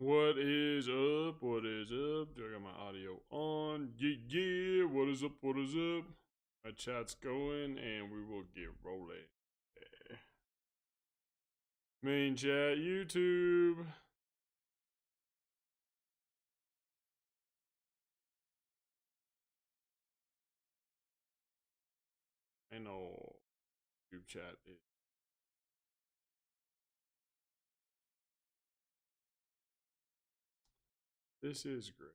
What is up? What is up? Do I got my audio on? Yeah, yeah. What is up? What is up? My chat's going and we will get rolling. Main chat, YouTube. I know YouTube chat is. This is great.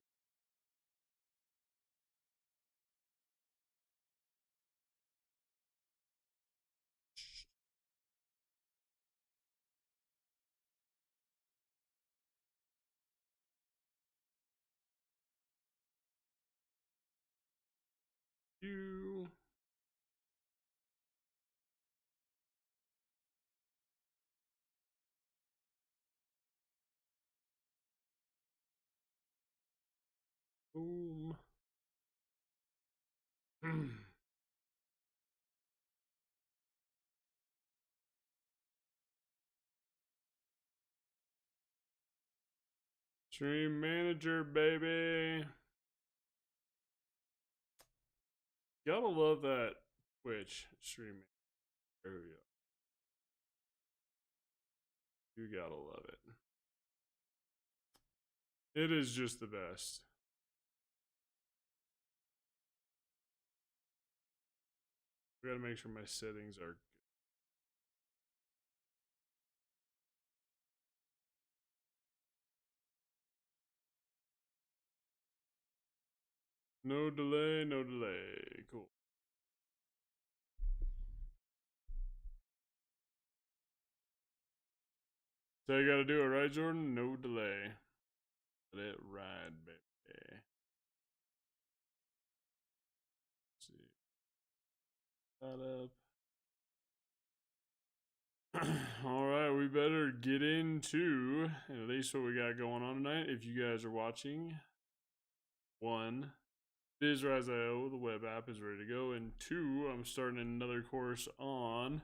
You. Boom. Stream manager, baby. Gotta love that Twitch streaming. There we go. You gotta love it. It is just the best. I gotta make sure my settings are good. No delay, no delay. Cool. So you gotta do it, right, Jordan? No delay. Let it ride, baby. Let's see. That up. Alright, we better get into at least what we got going on tonight. If you guys are watching, one, BizRise.io, the web app, is ready to go. And two, I'm starting another course on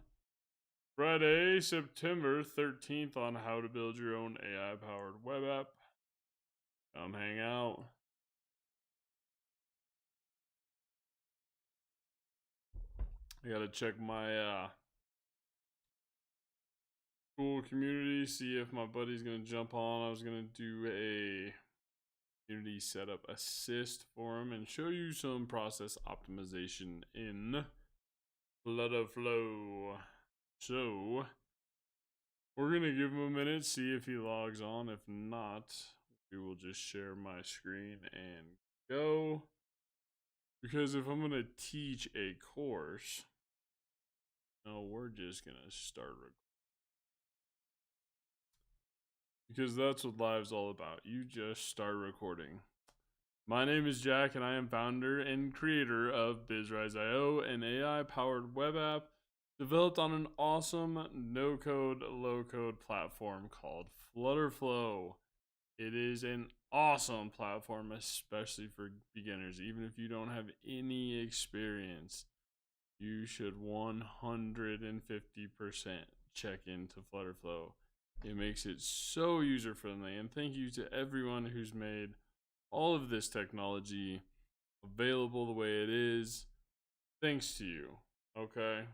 Friday, September 13th on how to build your own AI powered web app. Come hang out. I gotta check my Skool community, see if my buddy's gonna jump on. I was gonna do a community setup assist for him and show you some process optimization in Flow. So we're gonna give him a minute, see if he logs on. If not, we will just share my screen and go. Because if I'm gonna teach a course, no, we're just gonna start recording. Because that's what live's all about. You just start recording. My name is Jack, and I am founder and creator of BizRise.io, an AI-powered web app developed on an awesome no-code, low-code platform called Flutterflow. It is an awesome platform, especially for beginners. Even if you don't have any experience, you should 150% check into Flutterflow. It makes it so user-friendly, and thank you to everyone who's made all of this technology available the way it is. Thanks to you. Okay.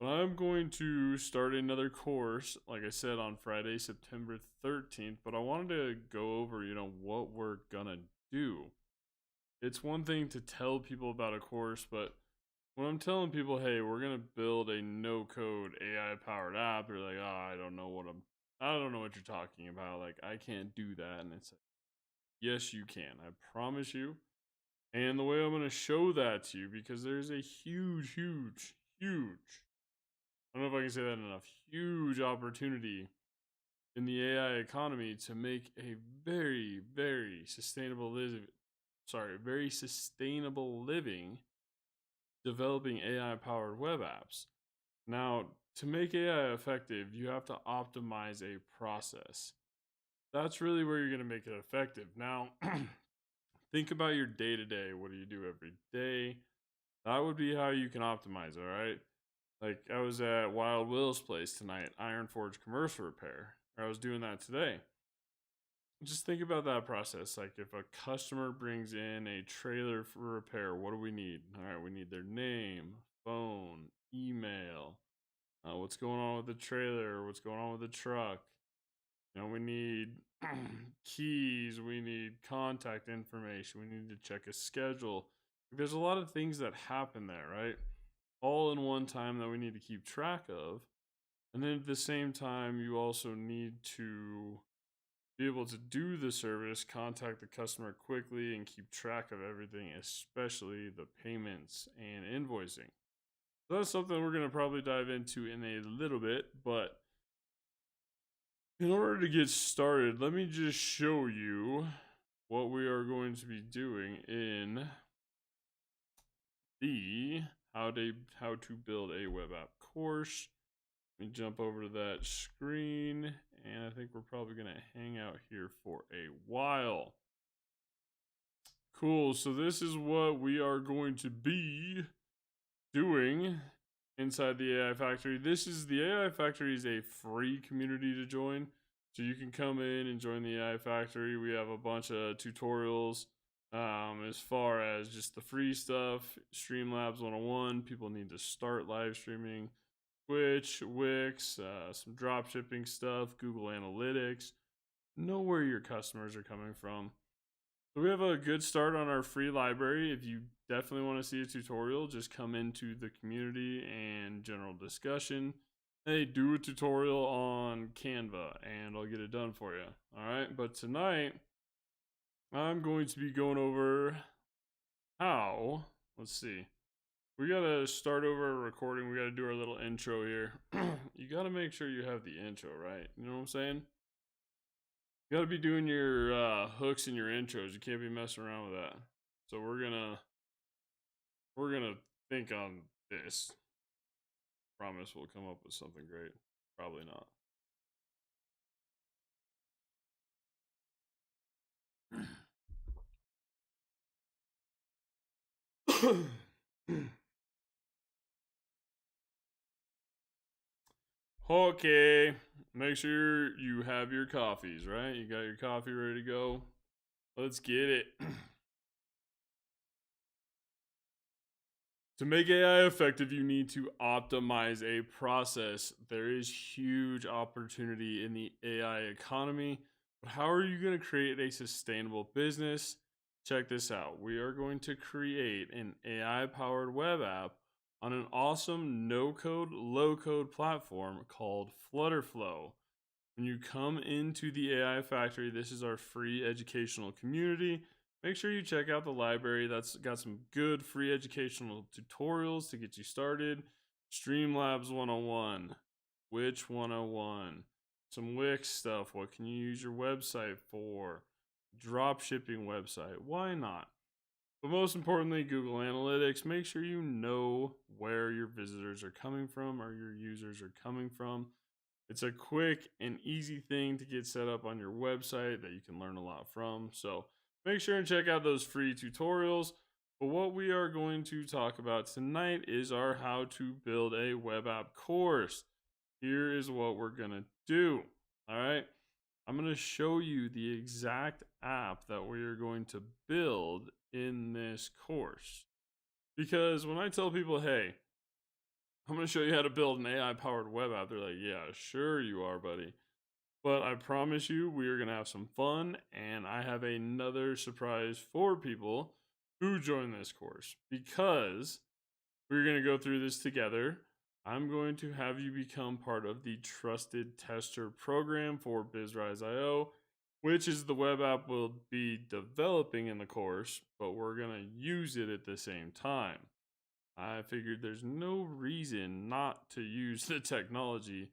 But I'm going to start another course, like I said, on Friday, September 13th. But I wanted to go over, what we're gonna do. It's one thing to tell people about a course, but when I'm telling people, hey, we're gonna build a no-code AI-powered app, they're like, oh, I don't know what you're talking about. Like, I can't do that. And it's like, yes, you can. I promise you. And the way I'm going to show that to you, because there's a huge, I don't know if I can say that enough, huge opportunity in the AI economy to make a very, very sustainable living developing AI powered web apps. Now, to make AI effective, you have to optimize a process. That's really where you're going to make it effective. Now, think about your day to day. What do you do every day? That would be how you can optimize, all right? Like, I was at Wild Will's place tonight, Iron Forge commercial repair. I was doing that today. just think about that process. Like if a customer brings in a trailer for repair, what do we need? All right, we need their name, phone, email, what's going on with the trailer, what's going on with the truck. We need keys, we need contact information, we need to check a schedule. There's a lot of things that happen there, right? All in one time that we need to keep track of. And then at the same time, you also need to be able to do the service, contact the customer quickly, and keep track of everything, especially the payments and invoicing. So that's something we're going to probably dive into in a little bit, but in order to get started, let me just show you what we are going to be doing in the how to build a web app course. Let me jump over to that screen, and I think we're probably going to hang out here for a while. Cool, so this is what we are going to be doing inside the AI Factory. The AI Factory is a free community to join. So you can come in and join the AI Factory. We have a bunch of tutorials as far as just the free stuff. Streamlabs 101, people need to start live streaming. Twitch, Wix, some drop shipping stuff, Google Analytics. Know where your customers are coming from. So we have a good start on our free library. If you definitely want to see a tutorial, just come into the community and general discussion. Hey, do a tutorial on Canva and I'll get it done for you. All right, but tonight I'm going to be going over how, let's see. We gotta start over a recording. We gotta do our little intro here. You gotta make sure you have the intro right. You know what I'm saying? You gotta be doing your hooks and your intros. You can't be messing around with that. So we're gonna think on this. Promise we'll come up with something great. Probably not. Okay, make sure you have your coffees, right? You got your coffee ready to go. Let's get it. To make AI effective, you need to optimize a process. There is huge opportunity in the AI economy, but how are you going to create a sustainable business? Check this out. We are going to create an AI powered web app on an awesome no code, low code platform called Flutterflow. When you come into the AI Factory, this is our free educational community. Make sure you check out the library. That's got some good free educational tutorials to get you started. Streamlabs 101, Which 101, some Wix stuff. What can you use your website for? Drop shipping website. Why not? But most importantly, Google Analytics. Make sure you know where your visitors are coming from or your users are coming from. It's a quick and easy thing to get set up on your website that you can learn a lot from. So make sure and check out those free tutorials. But what we are going to talk about tonight is our how to build a web app course. Here is what we're going to do. All right. I'm going to show you the exact app that we are going to build in this course. Because when I tell people, hey, I'm going to show you how to build an AI powered web app, they're like, yeah, sure you are, buddy. But I promise you, we are going to have some fun. And I have another surprise for people who join this course because we're going to go through this together. I'm going to have you become part of the Trusted Tester program for BizRise.io, which is the web app we'll be developing in the course, but we're going to use it at the same time. I figured there's no reason not to use the technology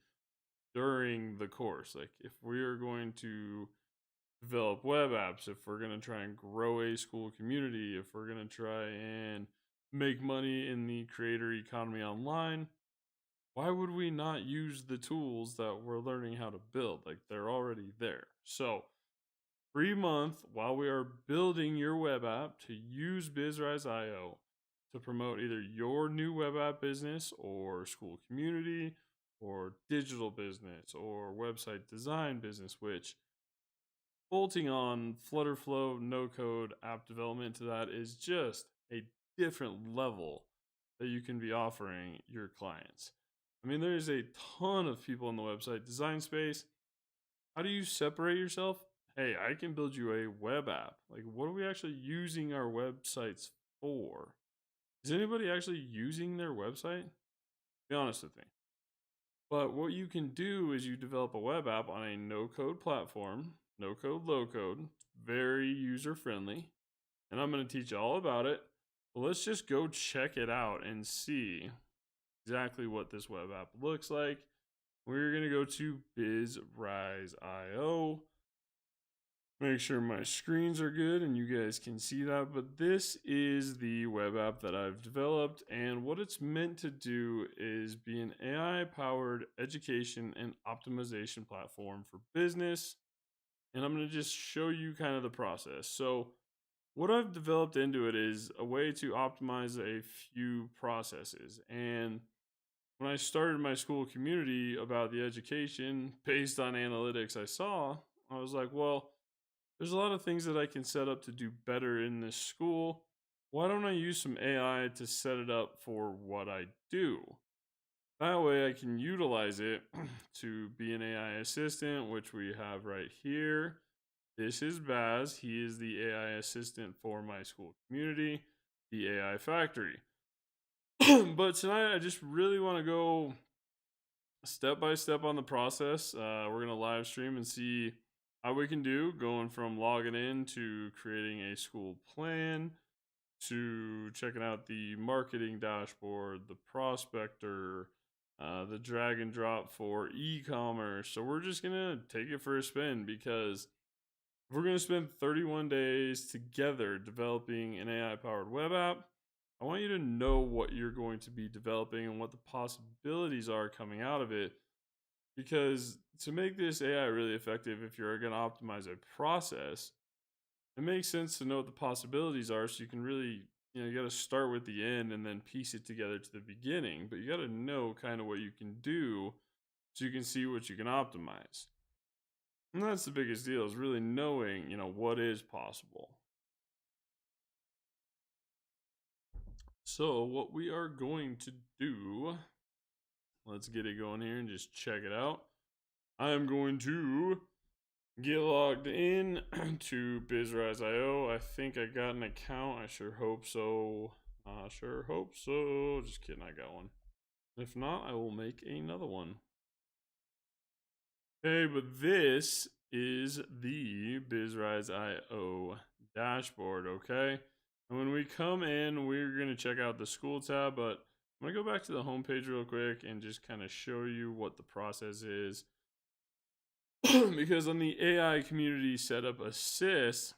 during the course. Like if we are going to develop web apps, if we're going to try and grow a Skool community, if we're going to try and make money in the creator economy online, why would we not use the tools that we're learning how to build? Like they're already there. So free month while we are building your web app to use BizRise.io to promote either your new web app business or Skool community or digital business or website design business, which bolting on Flutterflow no code app development to that is just a different level that you can be offering your clients. I mean, there's a ton of people in the website design space. How do you separate yourself? Hey, I can build you a web app. Like, what are we actually using our websites for? Is anybody actually using their website? Be honest with me. But what you can do is you develop a web app on a no code platform, no code, low code, very user friendly. And I'm going to teach you all about it. But let's just go check it out and see exactly what this web app looks like. We're going to go to BizRise.io. Make sure my screens are good and you guys can see that. But this is the web app that I've developed. And what it's meant to do is be an AI powered education and optimization platform for business. And I'm going to just show you kind of the process. So, what I've developed into it is a way to optimize a few processes. And when I started my Skool community about the education based on analytics I saw, I was like, well, there's a lot of things that I can set up to do better in this school. Why don't I use some AI to set it up for what I do? That way I can utilize it to be an AI assistant, which we have right here. This is Baz. He is the AI assistant for my Skool community, the AI factory. But tonight I just really want to go step by step on the process. We're going to live stream and see how we can do going from logging in to creating a Skool plan to checking out the marketing dashboard, the prospector, the drag and drop for e-commerce. So we're just going to take it for a spin because if we're going to spend 31 days together developing an AI powered web app, I want you to know what you're going to be developing and what the possibilities are coming out of it. Because to make this AI really effective, if you're going to optimize a process, it makes sense to know what the possibilities are so you can really, you got to start with the end and then piece it together to the beginning. But you got to know kind of what you can do so you can see what you can optimize. And that's the biggest deal, is really knowing, what is possible. So what we are going to do, let's get it going here and just check it out. I'm going to get logged in to BizRise.io. I think I got an account. I sure hope so. Just kidding, I got one. If not, I will make another one. Okay, but this is the BizRise.io dashboard, okay? And when we come in, we're going to check out the Skool tab, but I'm going to go back to the home page real quick and just kind of show you what the process is. Because on the AI community setup assist,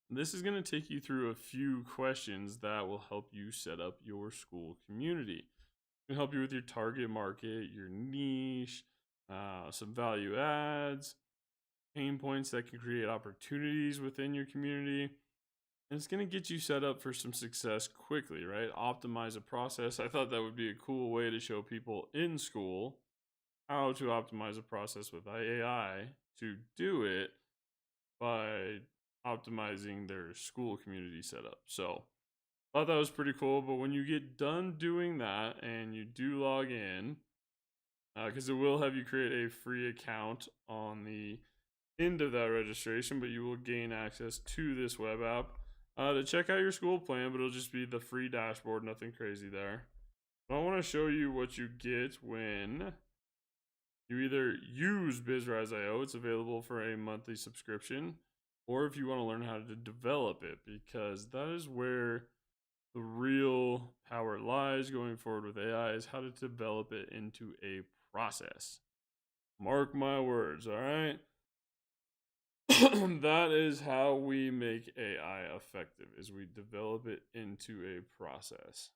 this is going to take you through a few questions that will help you set up your Skool community. It can help you with your target market, your niche, some value adds, pain points that can create opportunities within your community. And it's going to get you set up for some success quickly, right? Optimize a process. I thought that would be a cool way to show people in Skool how to optimize a process with AI to do it by optimizing their Skool community setup. So I thought that was pretty cool. But when you get done doing that and you do log in, because it will have you create a free account on the end of that registration, but you will gain access to this web app to check out your Skool plan, but it'll just be the free dashboard, nothing crazy there. But I want to show you what you get when you either use BizRise.io. It's available for a monthly subscription, or if you want to learn how to develop it, because that is where the real power lies going forward with AI, is how to develop it into a process. Mark my words, all right? That is how we make AI effective, is we develop it into a process.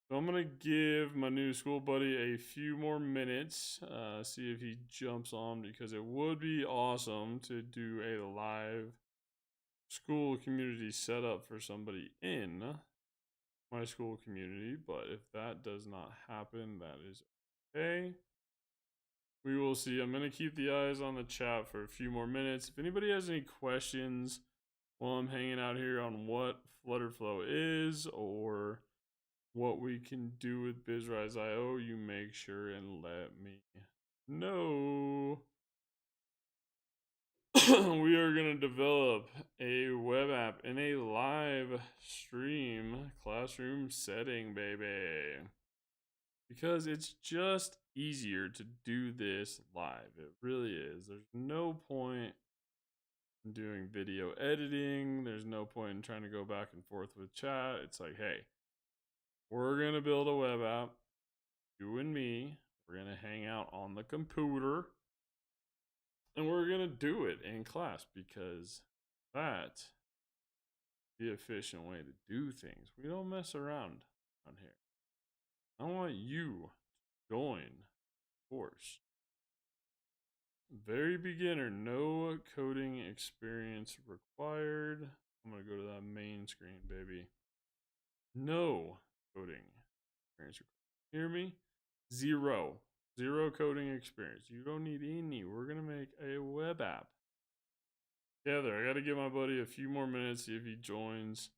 So I'm going to give my new Skool buddy a few more minutes, see if he jumps on, because it would be awesome to do a live Skool community setup for somebody in my Skool community. But if that does not happen, that is okay. we will see. I'm going to keep the eyes on the chat for a few more minutes. If anybody has any questions while I'm hanging out here on what Flutterflow is or what we can do with BizRise.io, you make sure and let me know. We are going to develop a web app in a live stream classroom setting, baby. Because it's just easier to do this live. It really is. There's no point in doing video editing. There's no point in trying to go back and forth with chat. It's like, hey, we're going to build a web app. You and me. We're going to hang out on the computer. And we're going to do it in class because that's the efficient way to do things. We don't mess around on here. I want you to join the course. Very beginner, no coding experience required. I'm going to go to that main screen, baby. No coding experience required. Hear me? Zero. Zero coding experience. You don't need any. We're going to make a web app. Together, I got to give my buddy a few more minutes, see if he joins.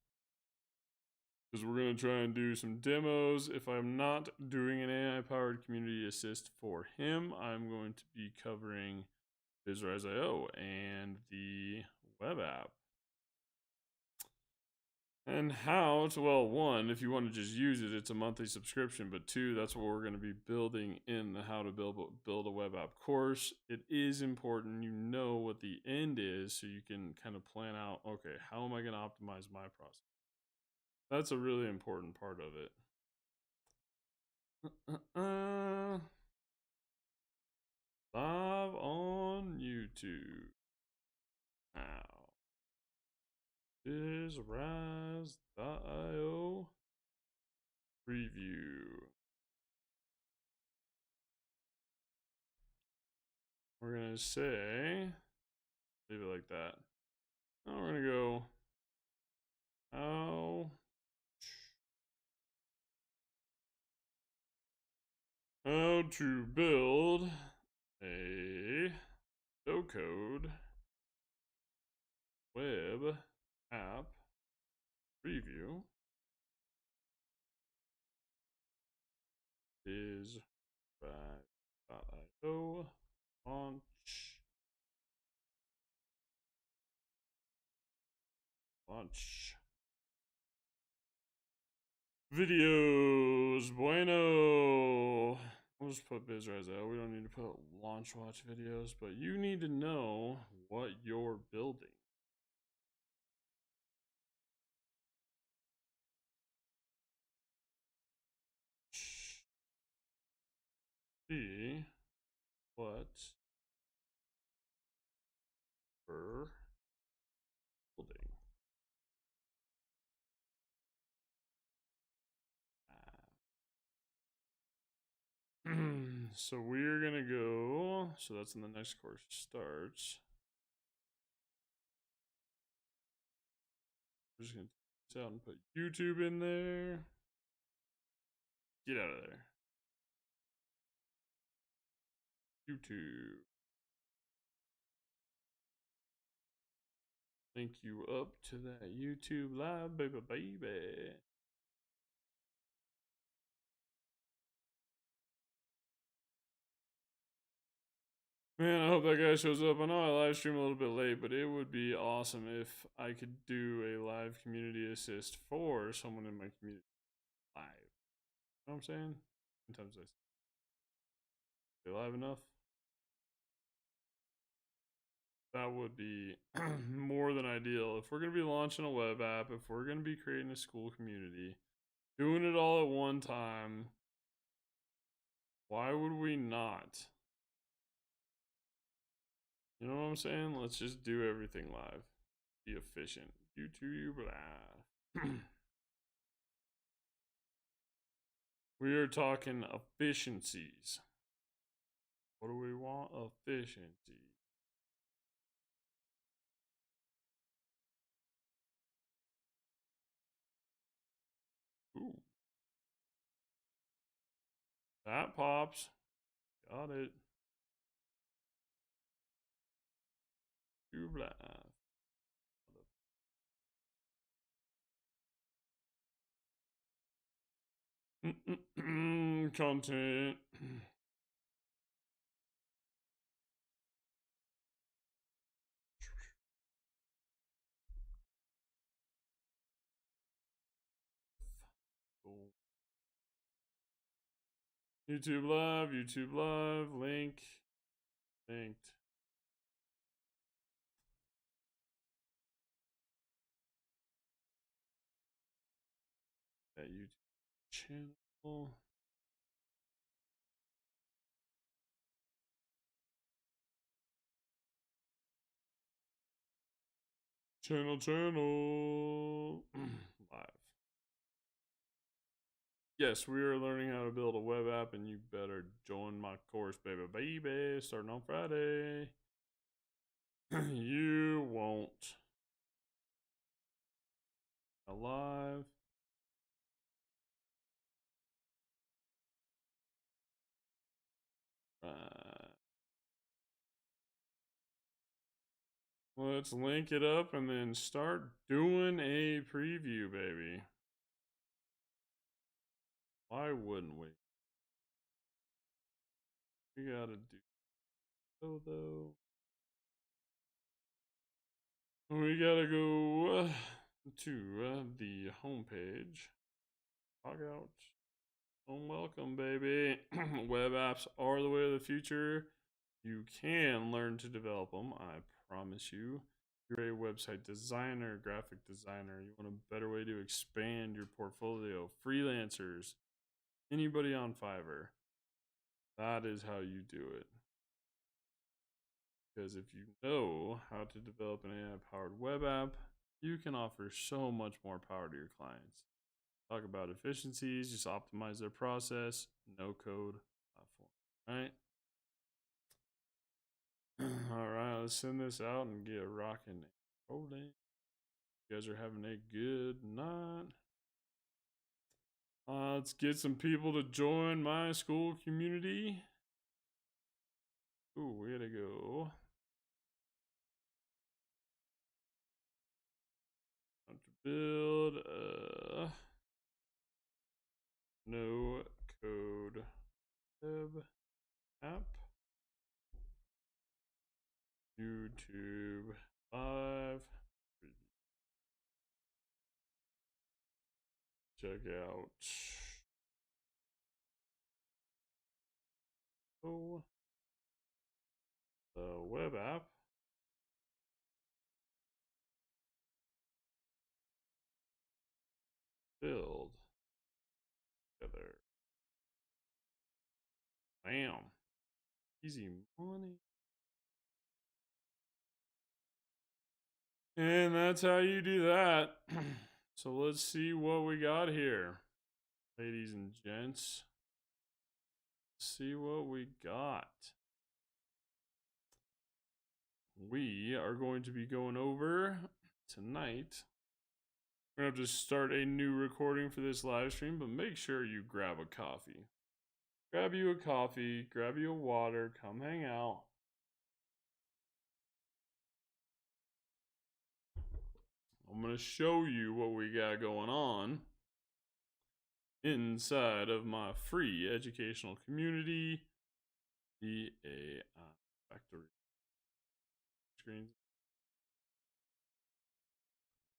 Because we're going to try and do some demos. If I'm not doing an AI-powered community assist for him, I'm going to be covering BizRise.io and the web app. And how to, well, one, if you want to just use it, it's a monthly subscription. But two, that's what we're going to be building in the How to Build a Web App course. It is important you know what the end is so you can kind of plan out, okay, how am I going to optimize my process? That's a really important part of it. Live on YouTube. Now, BizRise.io preview. We're gonna say, leave it like that. Now we're gonna go how to build a no-code web app preview is BizRise.io launch videos. Bueno. We'll just put BizRise.io. We don't need to put launch watch videos, but you need to know what you're building. See what we're building. So we're gonna go, so that's when the next course starts. We're just gonna take this out and put YouTube in there. Get out of there. YouTube. Link you up to that YouTube live, baby. Man, I hope that guy shows up. I know I live stream a little bit late, but it would be awesome if I could do a live community assist for someone in my community live. You know what I'm saying? Sometimes I say live enough. That would be more than ideal. If we're going to be launching a web app, if we're going to be creating a Skool community, doing it all at one time, why would we not? You know what I'm saying? Let's just do everything live. Be efficient. YouTube, blah. We are talking efficiencies. What do we want? Efficiency. Ooh. That pops. Got it. YouTube Live. Content. YouTube Live, link, linked. That YouTube channel. Channel. Live. Yes, we are learning how to build a web app, and you better join my course, baby. Starting on Friday. You won't. Alive. Let's link it up and then start doing a preview, baby. Why wouldn't we? We gotta do so though. We gotta go to the homepage. Log out. Welcome, baby. Web apps are the way of the future. You can learn to develop them, I promise you. If you're a website designer, graphic designer, you want a better way to expand your portfolio, freelancers, anybody on Fiverr, that is how you do it. Because if you know how to develop an AI-powered web app, you can offer so much more power to your clients. Talk about efficiencies, just optimize their process, no code platform, right? All right, let's send this out and get rocking and rolling. You guys are having a good night. Let's get some people to join my Skool community. Ooh, we gotta go. Time to build a no code web app. YouTube Live. Check out. Oh, the web app. Build together. Bam. Easy money. And that's how you do that. So let's see what we got here. Ladies and gents. Let's see what we got. We are going to be going over tonight. We're going to have to start a new recording for this live stream, but make sure you grab a coffee. Grab you a coffee, grab you a water, come hang out. I'm going to show you what we got going on inside of my free educational community, the AI Factory. Screens.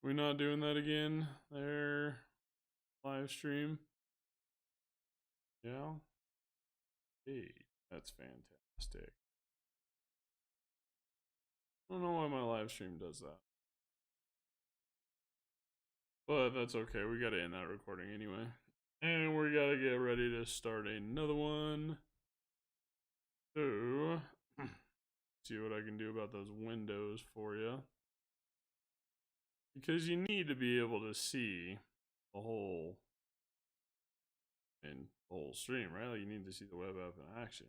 We're not doing that again there, live stream. Yeah. Hey, that's fantastic. I don't know why my live stream does that. But that's okay, we gotta end that recording anyway. And we gotta get ready to start another one. So, see what I can do about those windows for you. Because you need to be able to see the whole stream, right? Like you need to see the web app in action.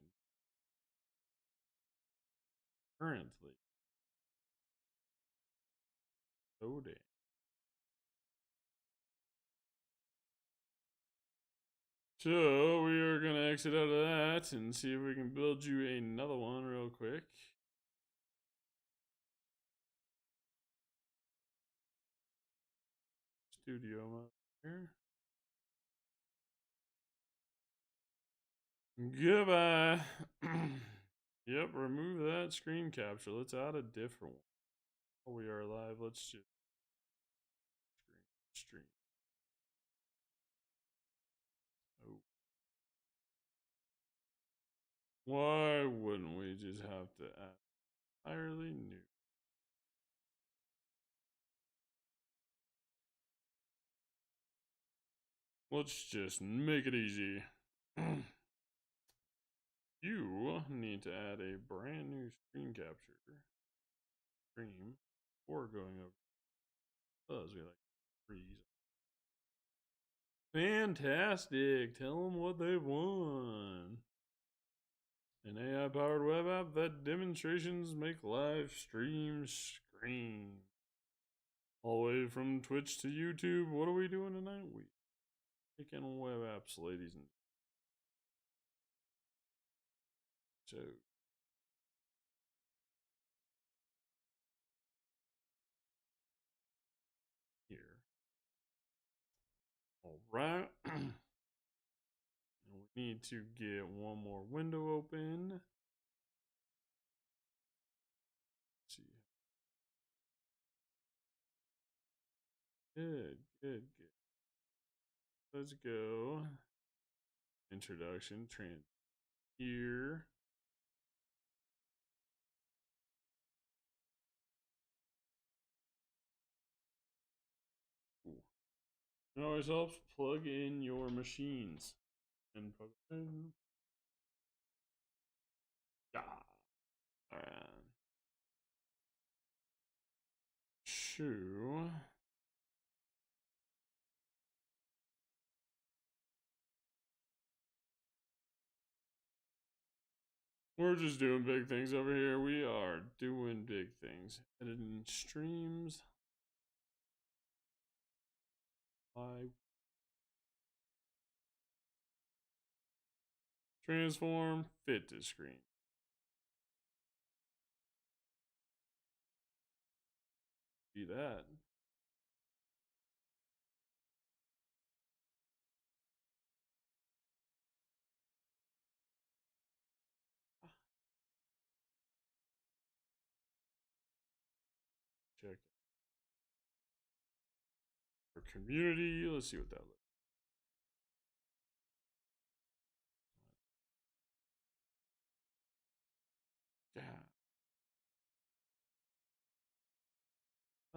Currently. Loading. So we are going to exit out of that and see if we can build you another one real quick. studio mode here. Goodbye. Yep, remove that screen capture. Let's add a different one. Oh, we are live. Let's just stream. Oh. Why wouldn't we just have to add entirely new? Let's just make it easy. You need to add a brand new screen capture stream before going over. Because we like freeze. Fantastic! Tell them what they want. An AI powered web app that demonstrations make live streams scream. All the way from Twitch to YouTube. What are we doing tonight? We making web apps, ladies and so here. All right. We need to get one more window open. Let's see. Good. Let's go. Introduction, here. Cool. It always helps plug in your machines. And plug in. Yeah. Alright. Shoo. We're just doing big things over here. We are doing big things. Editing streams. Transform, fit to screen. See that. Check our community. Let's see what that looks like. Yeah.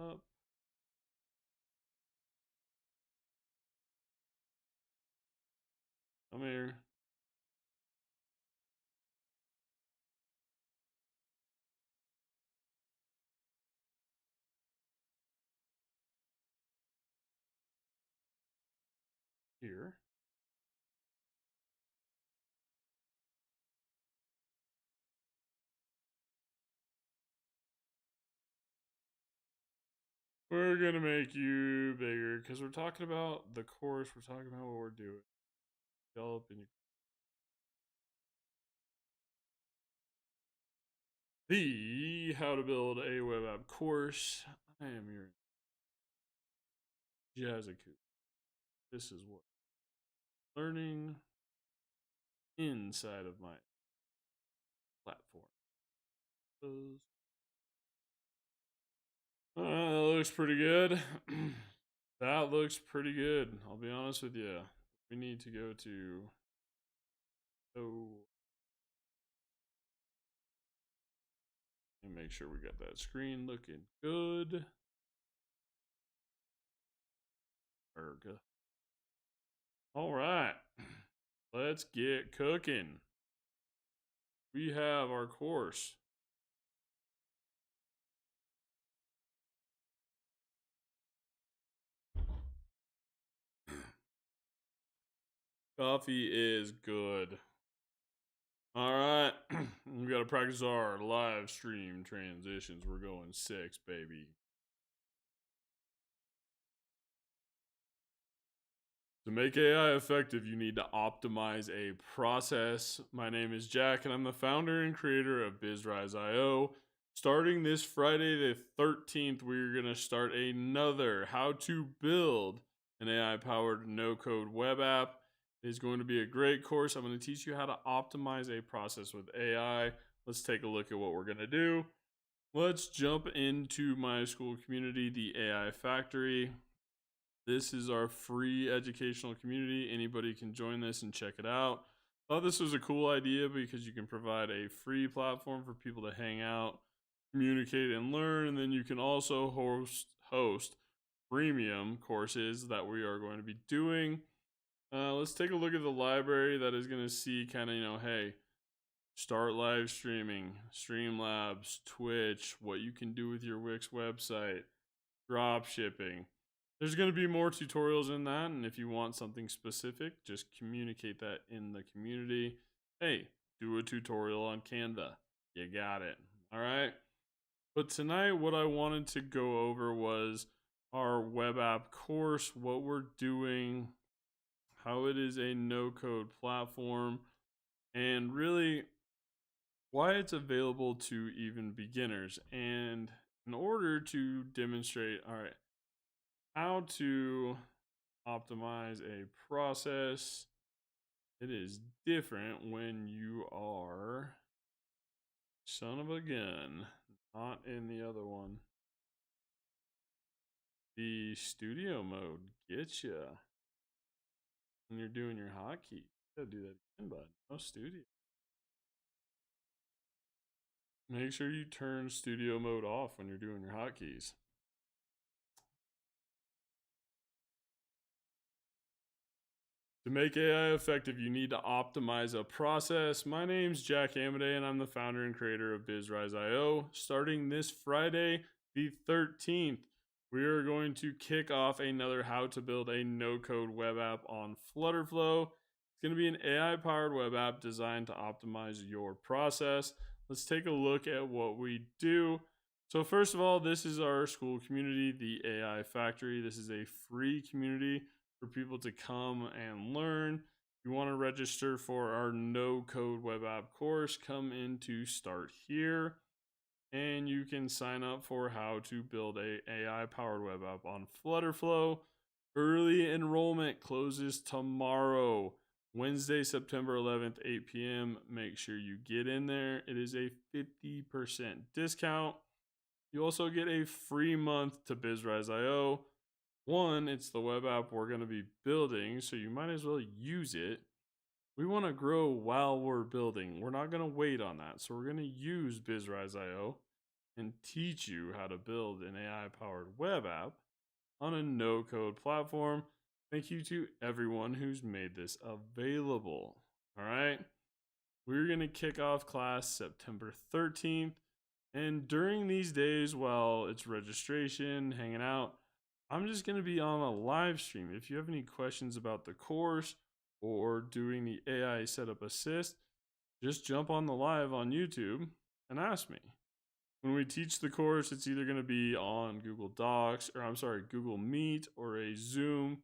Up. Come here. Here. We're gonna make you bigger because we're talking about the course. We're talking about what we're doing. Develop in the how to build a web app course. I am your Jazzaku. This is what learning inside of my platform. That looks pretty good. That looks pretty good. I'll be honest with you. We need to go to. And make sure we got that screen looking good. Erga. All right. Let's get cooking. We have our course. Coffee is good. All right. We got to practice our live stream transitions. We're going 6, baby. To make AI effective, you need to optimize a process. My name is Jack, and I'm the founder and creator of BizRise.io. Starting this Friday the 13th, we're going to start another how to build an AI powered no code web app. It is going to be a great course. I'm going to teach you how to optimize a process with AI. Let's take a look at what we're going to do. Let's jump into my Skool community, the AI Factory. This is our free educational community. Anybody can join this and check it out. Thought this was a cool idea because you can provide a free platform for people to hang out, communicate, and learn. And then you can also host premium courses that we are going to be doing. Let's take a look at the library that is going to see kind of, hey, start live streaming, Streamlabs, Twitch, what you can do with your Wix website, drop shipping. There's going to be more tutorials in that, and if you want something specific, just communicate that in the community. Hey, do a tutorial on Canva. You got it. All right. But tonight, what I wanted to go over was our web app course, what we're doing, how it is a no-code platform, and really why it's available to even beginners. And in order to demonstrate, all right, how to optimize a process, it is different when you are son of a gun, not in the other one. The studio mode gets you when you're doing your hotkey. You gotta do that again, bud. No studio. Make sure you turn studio mode off when you're doing your hotkeys. To make AI effective, you need to optimize a process. My name's Jack Amadei, and I'm the founder and creator of BizRise.io. Starting this Friday, the 13th, we are going to kick off another how to build a no-code web app on Flutterflow. It's going to be an AI-powered web app designed to optimize your process. Let's take a look at what we do. So first of all, this is our Skool community, the AI Factory. This is a free community for people to come and learn. If you want to register for our no code web app course, come into start here and you can sign up for how to build a AI powered web app on Flutterflow. Early enrollment closes tomorrow, Wednesday, September 11th, 8 p.m. Make sure you get in there. It is a 50% discount. You also get a free month to BizRise.io. One, it's the web app we're going to be building, so you might as well use it. We want to grow while we're building. We're not going to wait on that. So we're going to use BizRise.io and teach you how to build an AI-powered web app on a no-code platform. Thank you to everyone who's made this available. All right. We're going to kick off class September 13th. And during these days, while it's registration, hanging out, I'm just going to be on a live stream. If you have any questions about the course or doing the AI setup assist, just jump on the live on YouTube and ask me. When we teach the course, it's either going to be on Google Docs, or Google Meet or a Zoom,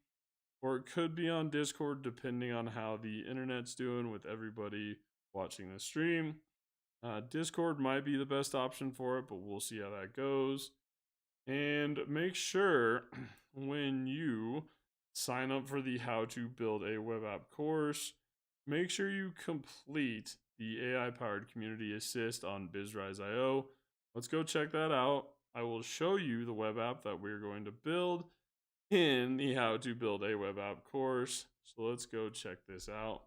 or it could be on Discord, depending on how the internet's doing with everybody watching the stream. Discord might be the best option for it, but we'll see how that goes. And make sure when you sign up for the how to build a web app course, make sure you complete the AI powered community assist on BizRise.io. Let's go check that out. I will show you the web app that we're going to build in the how to build a web app course. So let's go check this out.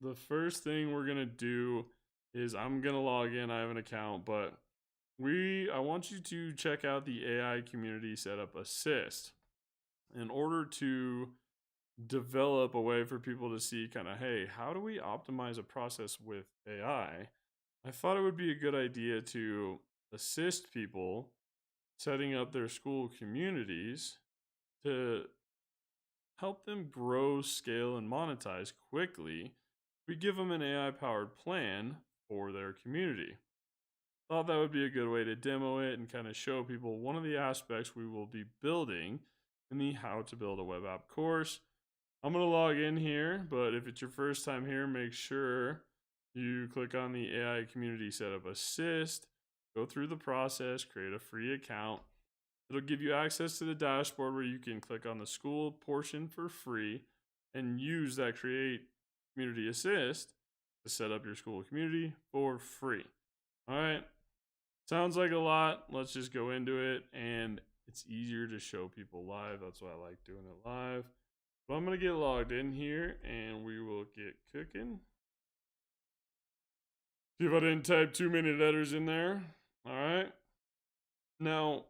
The first thing we're going to do is I'm going to log in. I have an account, but I want you to check out the AI community setup assist. In order to develop a way for people to see kind of, hey, how do we optimize a process with AI? I thought it would be a good idea to assist people setting up their Skool communities to help them grow, scale, and monetize quickly. We give them an AI powered plan for their community. Thought that would be a good way to demo it and kind of show people one of the aspects we will be building in the how to build a web app course. I'm going to log in here, but if it's your first time here, make sure you click on the AI community setup assist. Go through the process, create a free account. It'll give you access to the dashboard where you can click on the Skool portion for free and use that Create Community Assist to set up your Skool community for free. All right. Sounds like a lot. Let's just go into it. And it's easier to show people live. That's why I like doing it live. But I'm going to get logged in here and we will get cooking. See if I didn't type too many letters in there. All right. Now,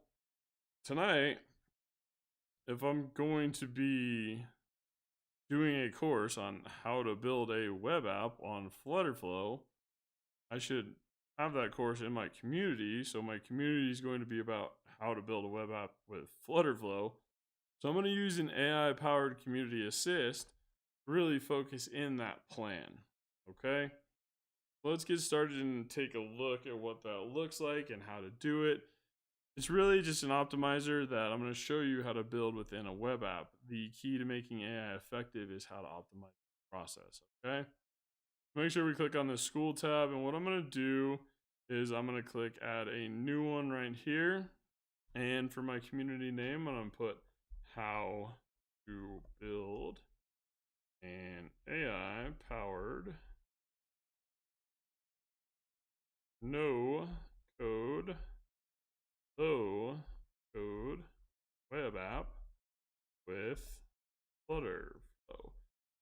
tonight, if I'm going to be doing a course on how to build a web app on Flutterflow, I should have that course in my community. So my community is going to be about how to build a web app with Flutterflow. So I'm going to use an AI-powered community assist to really focus in that plan. Okay? Let's get started and take a look at what that looks like and how to do it. It's really just an optimizer that I'm going to show you how to build within a web app. The key to making AI effective is how to optimize the process, okay? Make sure we click on the Skool tab, and what I'm going to do is I'm going to click add a new one right here. And for my community name, I'm going to put how to build an AI-powered no code, low code web app with Flutterflow.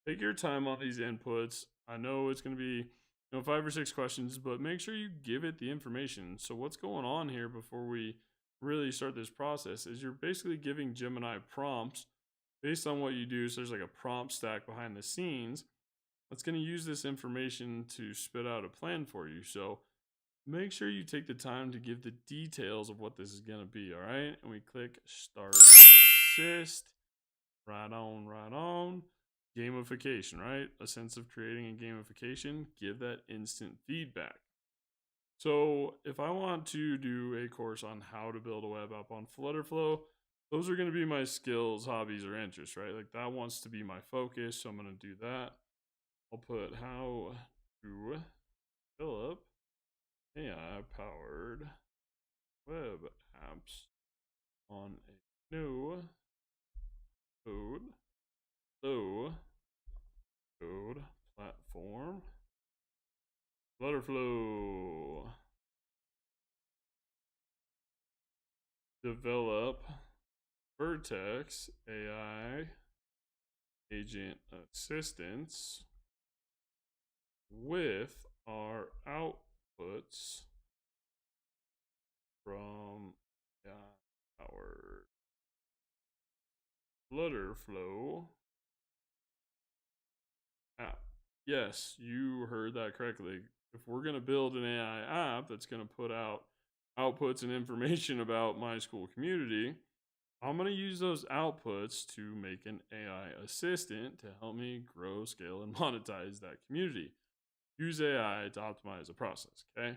Take your time on these inputs. I know it's going to be 5 or 6 questions, but make sure you give it the information. So what's going on here before we really start this process is you're basically giving Gemini prompts based on what you do. So there's like a prompt stack behind the scenes that's going to use this information to spit out a plan for you. So make sure you take the time to give the details of what this is going to be, all right? And we click Start Assist. Right on, right on. Gamification, right? A sense of creating a gamification. Give that instant feedback. So if I want to do a course on how to build a web app on Flutterflow, those are going to be my skills, hobbies, or interests, right? Like that wants to be my focus, so I'm going to do that. I'll put how to develop AI-powered web apps on a no code, low code platform. Flutterflow. Develop Vertex AI agent assistance with our outputs from our Flutterflow app. Yes, you heard that correctly. If we're going to build an AI app that's going to put out outputs and information about my Skool community, I'm going to use those outputs to make an AI assistant to help me grow, scale, and monetize that community. Use AI to optimize the process, okay?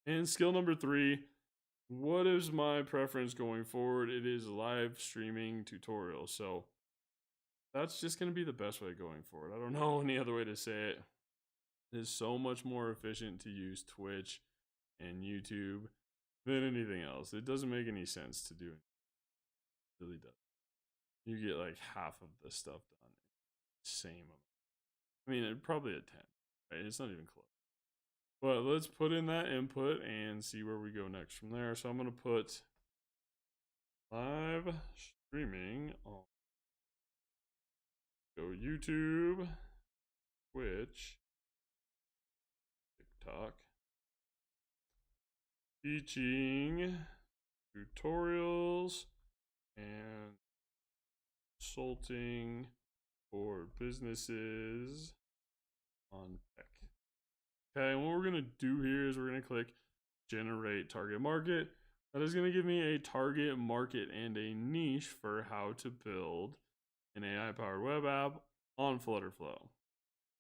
And skill number 3, what is my preference going forward? It is live streaming tutorials. So that's just going to be the best way going forward. I don't know any other way to say it. It is so much more efficient to use Twitch and YouTube than anything else. It doesn't make any sense to do it. It really does. You get like half of the stuff done. Same amount. I mean, probably a 10, right? It's not even close. But let's put in that input and see where we go next from there. So I'm going to put live streaming on YouTube, Twitch, TikTok, teaching, tutorials, and consulting for businesses on tech. Okay, and what we're going to do here is we're going to click generate target market. That is going to give me a target market and a niche for how to build an AI-powered web app on Flutterflow.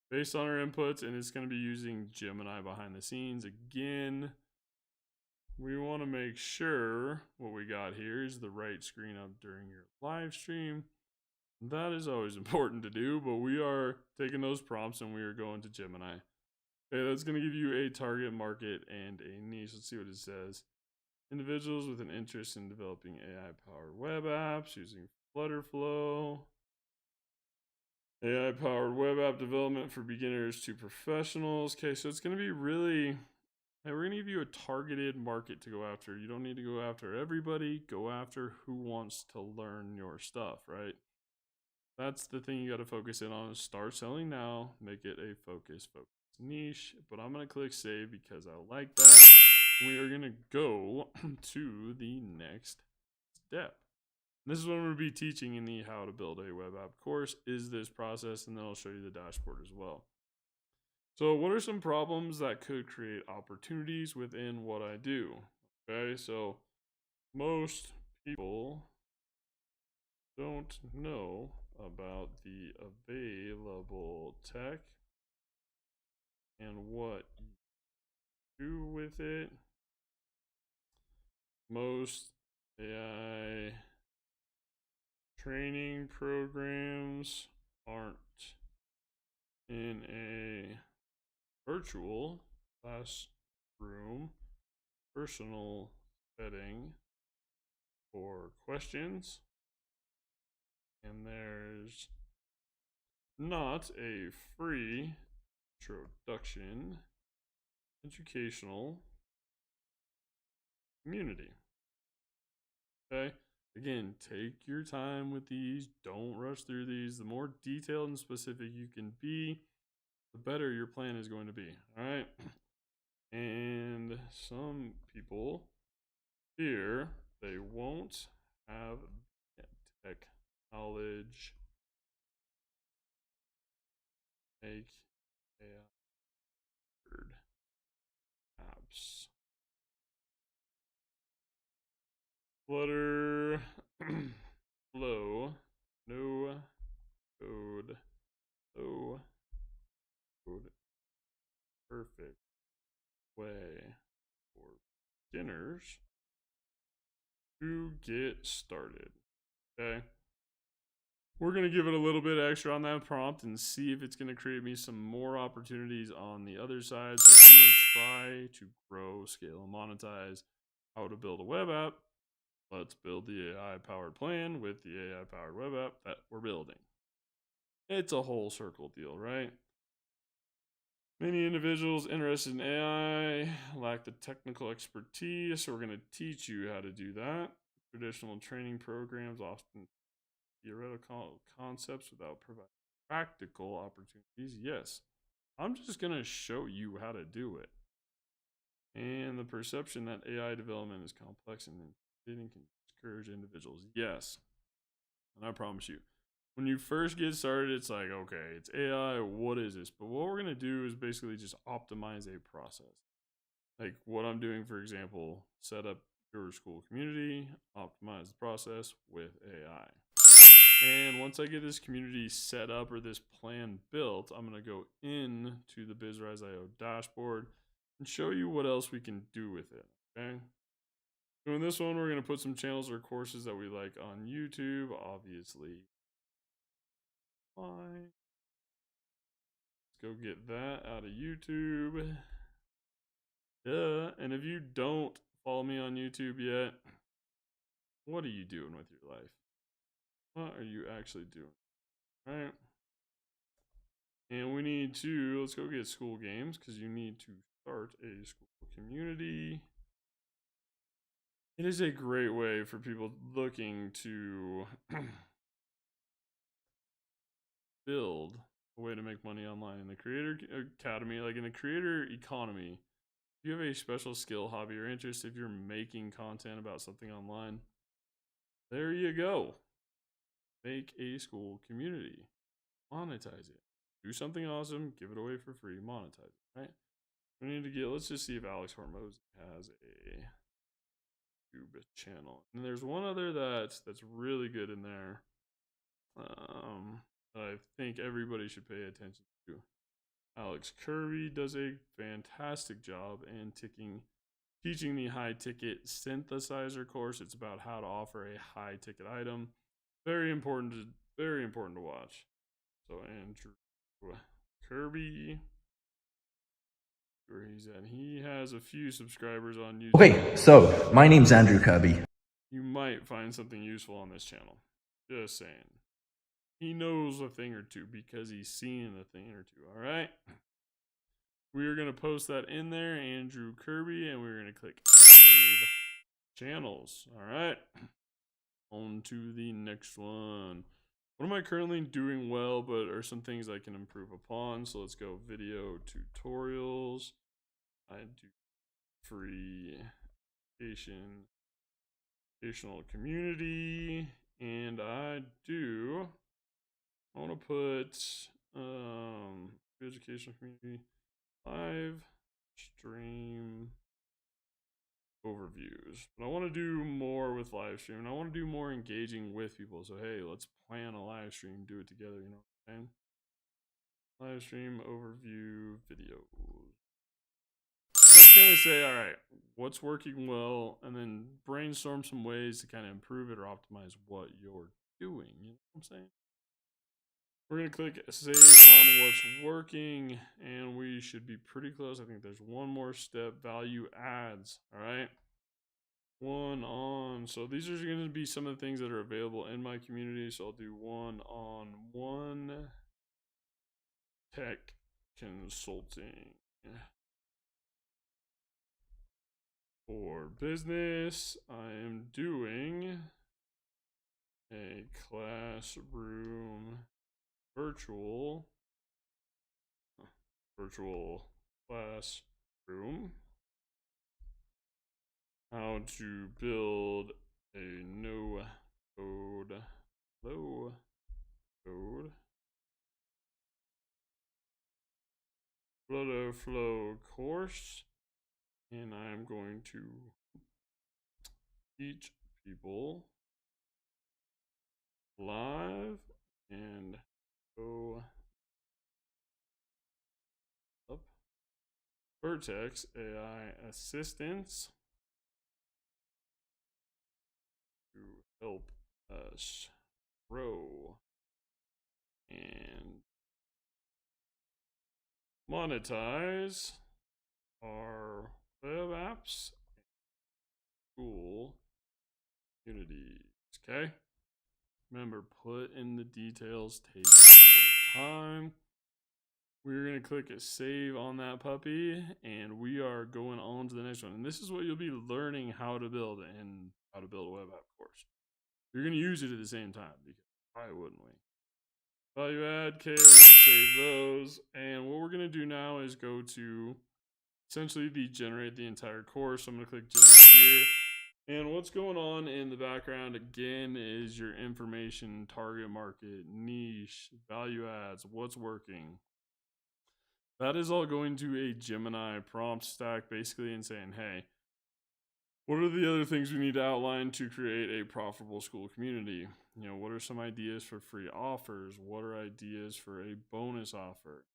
Based on our inputs, and it's going to be using Gemini behind the scenes. Again, we want to make sure what we got here is the right screen up during your live stream. That is always important to do, but we are taking those prompts and we are going to Gemini. Okay, that's going to give you a target market and a niche. Let's see what it says. Individuals with an interest in developing AI-powered web apps using Flutterflow. AI-powered web app development for beginners to professionals. Okay, so it's going to be really... Hey, we're going to give you a targeted market to go after. You don't need to go after everybody. Go after who wants to learn your stuff, right? That's the thing you got to focus in on is start selling now. Make it a focus niche. But I'm going to click save because I like that. We are going to go to the next step. This is what I'm going to be teaching in the how to build a web app course is this process, and then I'll show you the dashboard as well. So what are some problems that could create opportunities within what I do? Okay, so most people don't know about the available tech and what you do with it. Most AI training programs aren't in a virtual classroom personal setting for questions, and there's not a free introduction educational community. Okay, again, take your time with these. Don't rush through these. The more detailed and specific you can be, the better your plan is going to be. All right. And some people fear they won't have tech knowledge make apps. Flutter flow, no code, low code, perfect way for beginners to get started. Okay. We're going to give it a little bit extra on that prompt and see if it's going to create me some more opportunities on the other side. So if I'm going to try to grow, scale, and monetize how to build a web app, let's build the AI-powered plan with the AI-powered web app that we're building. It's a whole circle deal, right? Many individuals interested in AI lack the technical expertise, so we're going to teach you how to do that. Traditional training programs often theoretical concepts without providing practical opportunities. Yes, I'm just going to show you how to do it. And the perception that AI development is complex and intimidating can discourage individuals. Yes, and I promise you, when you first get started, it's like, okay, it's AI, what is this? But what we're going to do is basically just optimize a process. Like what I'm doing, for example, set up your Skool community, optimize the process with AI. And once I get this community set up or this plan built, I'm going to go into the BizRise.io dashboard and show you what else we can do with it. Okay. So in this one, we're going to put some channels or courses that we like on YouTube, obviously. Fine. Let's go get that out of YouTube. Yeah. And if you don't follow me on YouTube yet, what are you doing with your life? What are you actually doing? All right. And we need to, let's go get Skool games because you need to start a Skool community. It is a great way for people looking to build a way to make money online in the creator academy, like in the creator economy. If you have a special skill, hobby, or interest, if you're making content about something online, there you go. Make a Skool community. Monetize it. Do something awesome, give it away for free, monetize it, right? We need to get, let's just see if Alex Hormozy has a YouTube channel. And there's one other that's really good in there. That I think everybody should pay attention to. Alex Kirby does a fantastic job in teaching the high ticket synthesizer course. It's about how to offer a high ticket item. Very important to watch. So Andrew Kirby, where he's at. He has a few subscribers on YouTube. Okay, so my name's Andrew Kirby. You might find something useful on this channel. Just saying. He knows a thing or two because he's seen a thing or two, alright? We are going to post that in there, Andrew Kirby, and we're going to click Save Channels, alright? On to the next one. What am I currently doing well, but are some things I can improve upon? So let's go video tutorials. I do free educational community, and I want to put educational community live stream overviews, but I want to do more with live stream, and I want to do more engaging with people. So hey, let's plan a live stream, do it together, you know what I'm saying? Live stream overview videos. Let's kind of say, all right, what's working well, and then brainstorm some ways to kind of improve it or optimize what you're doing. You know what I'm saying? We're going to click save on what's working, and we should be pretty close. I think there's one more step, value adds. All right. One on. So these are going to be some of the things that are available in my community. So I'll do one tech consulting for business. I am doing a classroom virtual classroom. How to build a low code flow course, and I'm going to teach people live and go up. Vertex AI assistance to help us grow and monetize our web apps and Skool communities. Okay? Remember, put in the details, take your time. We're going to click save on that puppy, and we are going on to the next one. And this is what you'll be learning how to build in how to build a web app course. You're going to use it at the same time, because why wouldn't we? Value add, okay, we're going to save those. And what we're going to do now is go to essentially the generate the entire course. So I'm going to click generate here. And what's going on in the background again is your information, target market, niche, value adds, what's working. That is all going to a Gemini prompt stack basically and saying, hey, what are the other things we need to outline to create a profitable Skool community? You know, what are some ideas for free offers? What are ideas for a bonus offer?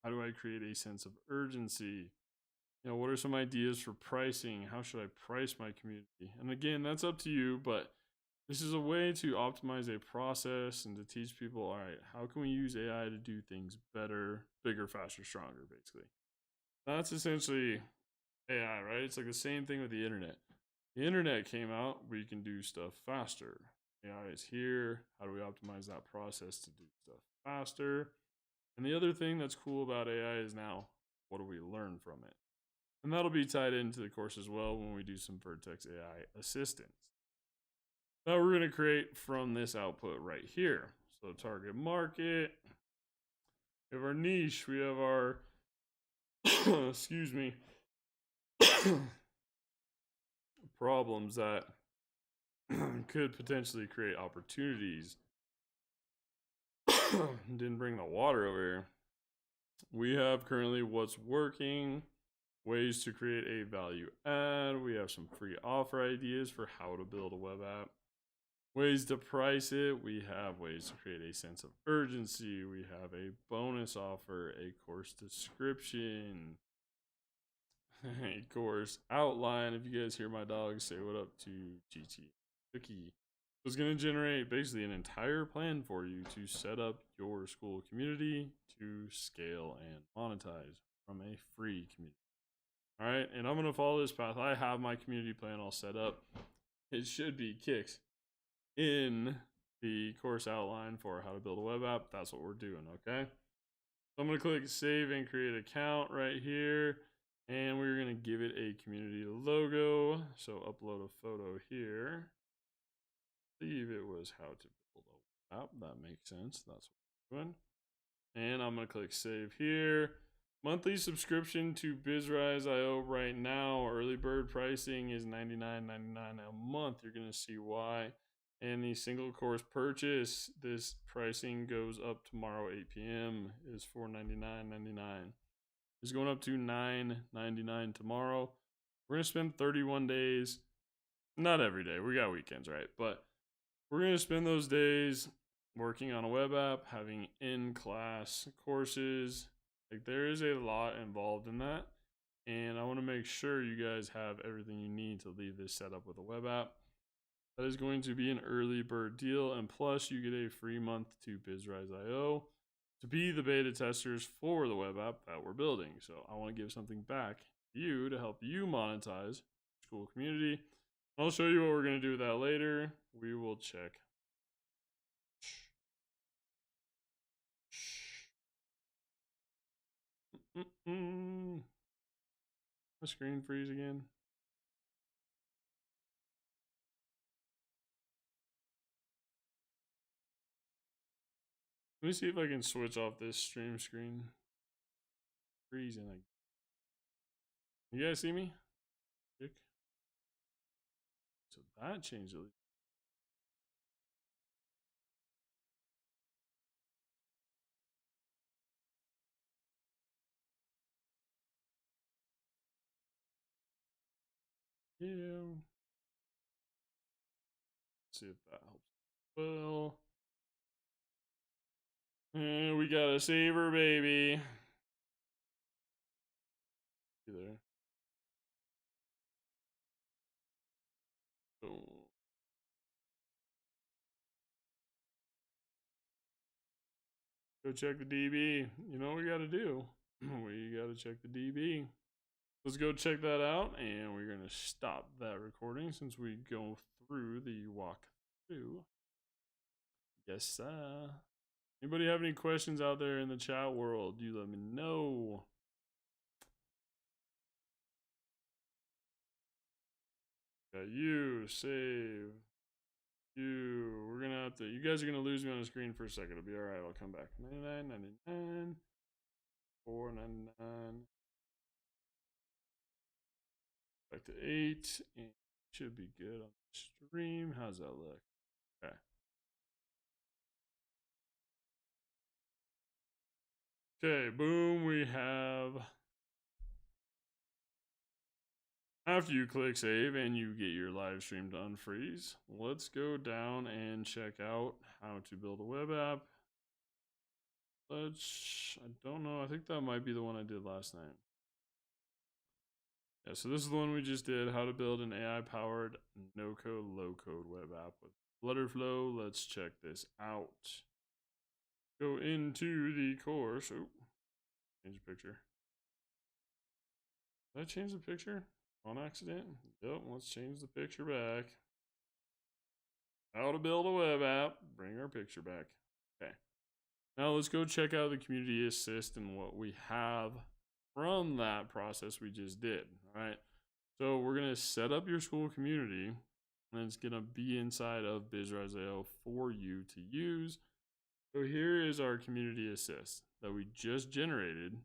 How do I create a sense of urgency? You know, what are some ideas for pricing? How should I price my community? And again, that's up to you, but this is a way to optimize a process and to teach people, all right, how can we use AI to do things better, bigger, faster, stronger, basically. That's essentially AI, right? It's like the same thing with the internet. The internet came out where you can do stuff faster. AI is here. How do we optimize that process to do stuff faster? And the other thing that's cool about AI is now, what do we learn from it? And that'll be tied into the course as well when we do some Vertex AI assistance. Now we're going to create from this output right here. So target market. We have our niche. We have our, excuse me, problems that could potentially create opportunities. Didn't bring the water over here. We have currently what's working, ways to create a value add. We have some free offer ideas for how to build a web app. Ways to price it. We have ways to create a sense of urgency. We have a bonus offer, a course description, a course outline. If you guys hear my dog say what up to GT Cookie, it's going to generate basically an entire plan for you to set up your Skool community to scale and monetize from a free community. All right, and I'm gonna follow this path. I have my community plan all set up. It should be kicks in the course outline for how to build a web app. That's what we're doing, okay? So I'm gonna click save and create account right here, and we're gonna give it a community logo. So upload a photo here. I believe it was how to build a web app. That makes sense. That's what we're doing. And I'm gonna click save here. Monthly subscription to BizRise.io right now. Early bird pricing is $99.99 a month. You're gonna see why. And the single course purchase, this pricing goes up tomorrow 8 p.m. is $499.99. It's going up to $9.99 tomorrow. We're gonna spend 31 days. Not every day. We got weekends, right? But we're gonna spend those days working on a web app, having in-class courses. Like, there is a lot involved in that, and I want to make sure you guys have everything you need to leave this set up with a web app. That is going to be an early bird deal, and plus you get a free month to BizRise.io to be the beta testers for the web app that we're building. So I want to give something back to you to help you monetize your Skool community. I'll show you what we're going to do with that later. We will check. My screen freeze again. Let me see if I can switch off this stream screen. Freezing. You guys see me? So that changed it. Yeah. Let's see if that helps. Well, and we got a saver, baby. You there? Boom. Go check the DB. You know what we got to do? We got to check the DB. Let's go check that out, and we're going to stop that recording since we go through the walkthrough. Yes, sir. Anybody have any questions out there in the chat world? You let me know. Got you, save. We're gonna have to, you guys are gonna lose me on the screen for a second. It'll be alright, I'll come back. 99.99, 4.99, back to 8, and should be good on the stream. How's that look? Okay. Okay, boom, we have, after you click save and you get your live stream to unfreeze, let's go down and check out how to build a web app. I don't know, I think that might be the one I did last night. Yeah, so this is the one we just did, how to build an AI-powered no-code, low-code web app with Flutterflow. Let's check this out. Go into the course. Oh, change the picture. Did I change the picture on accident? Yep, let's change the picture back. How to build a web app. Bring our picture back. Okay. Now let's go check out the community assist and what we have from that process we just did. All right. So we're going to set up your Skool community, and it's going to be inside of BizRise.io for you to use. So here is our community assist that we just generated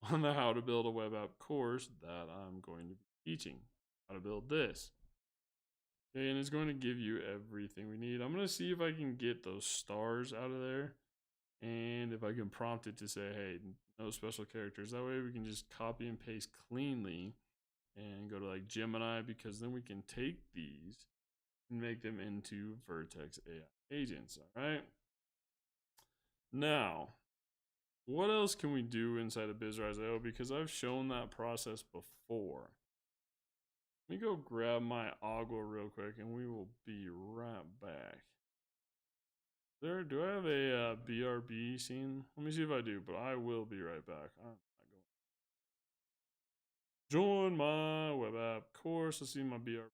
on the how to build a web app course that I'm going to be teaching. How to build this. Okay, and it's going to give you everything we need. I'm going to see if I can get those stars out of there, and if I can prompt it to say, hey, no special characters. That way we can just copy and paste cleanly and go to like Gemini, because then we can take these and make them into Vertex AI agents. All right. Now, what else can we do inside of BizRise.io? Because I've shown that process before. Let me go grab my Agua real quick, and we will be right back. Do I have a BRB scene? Let me see if I do, but I will be right back. I'm not Join my web app course. Let's see my BR.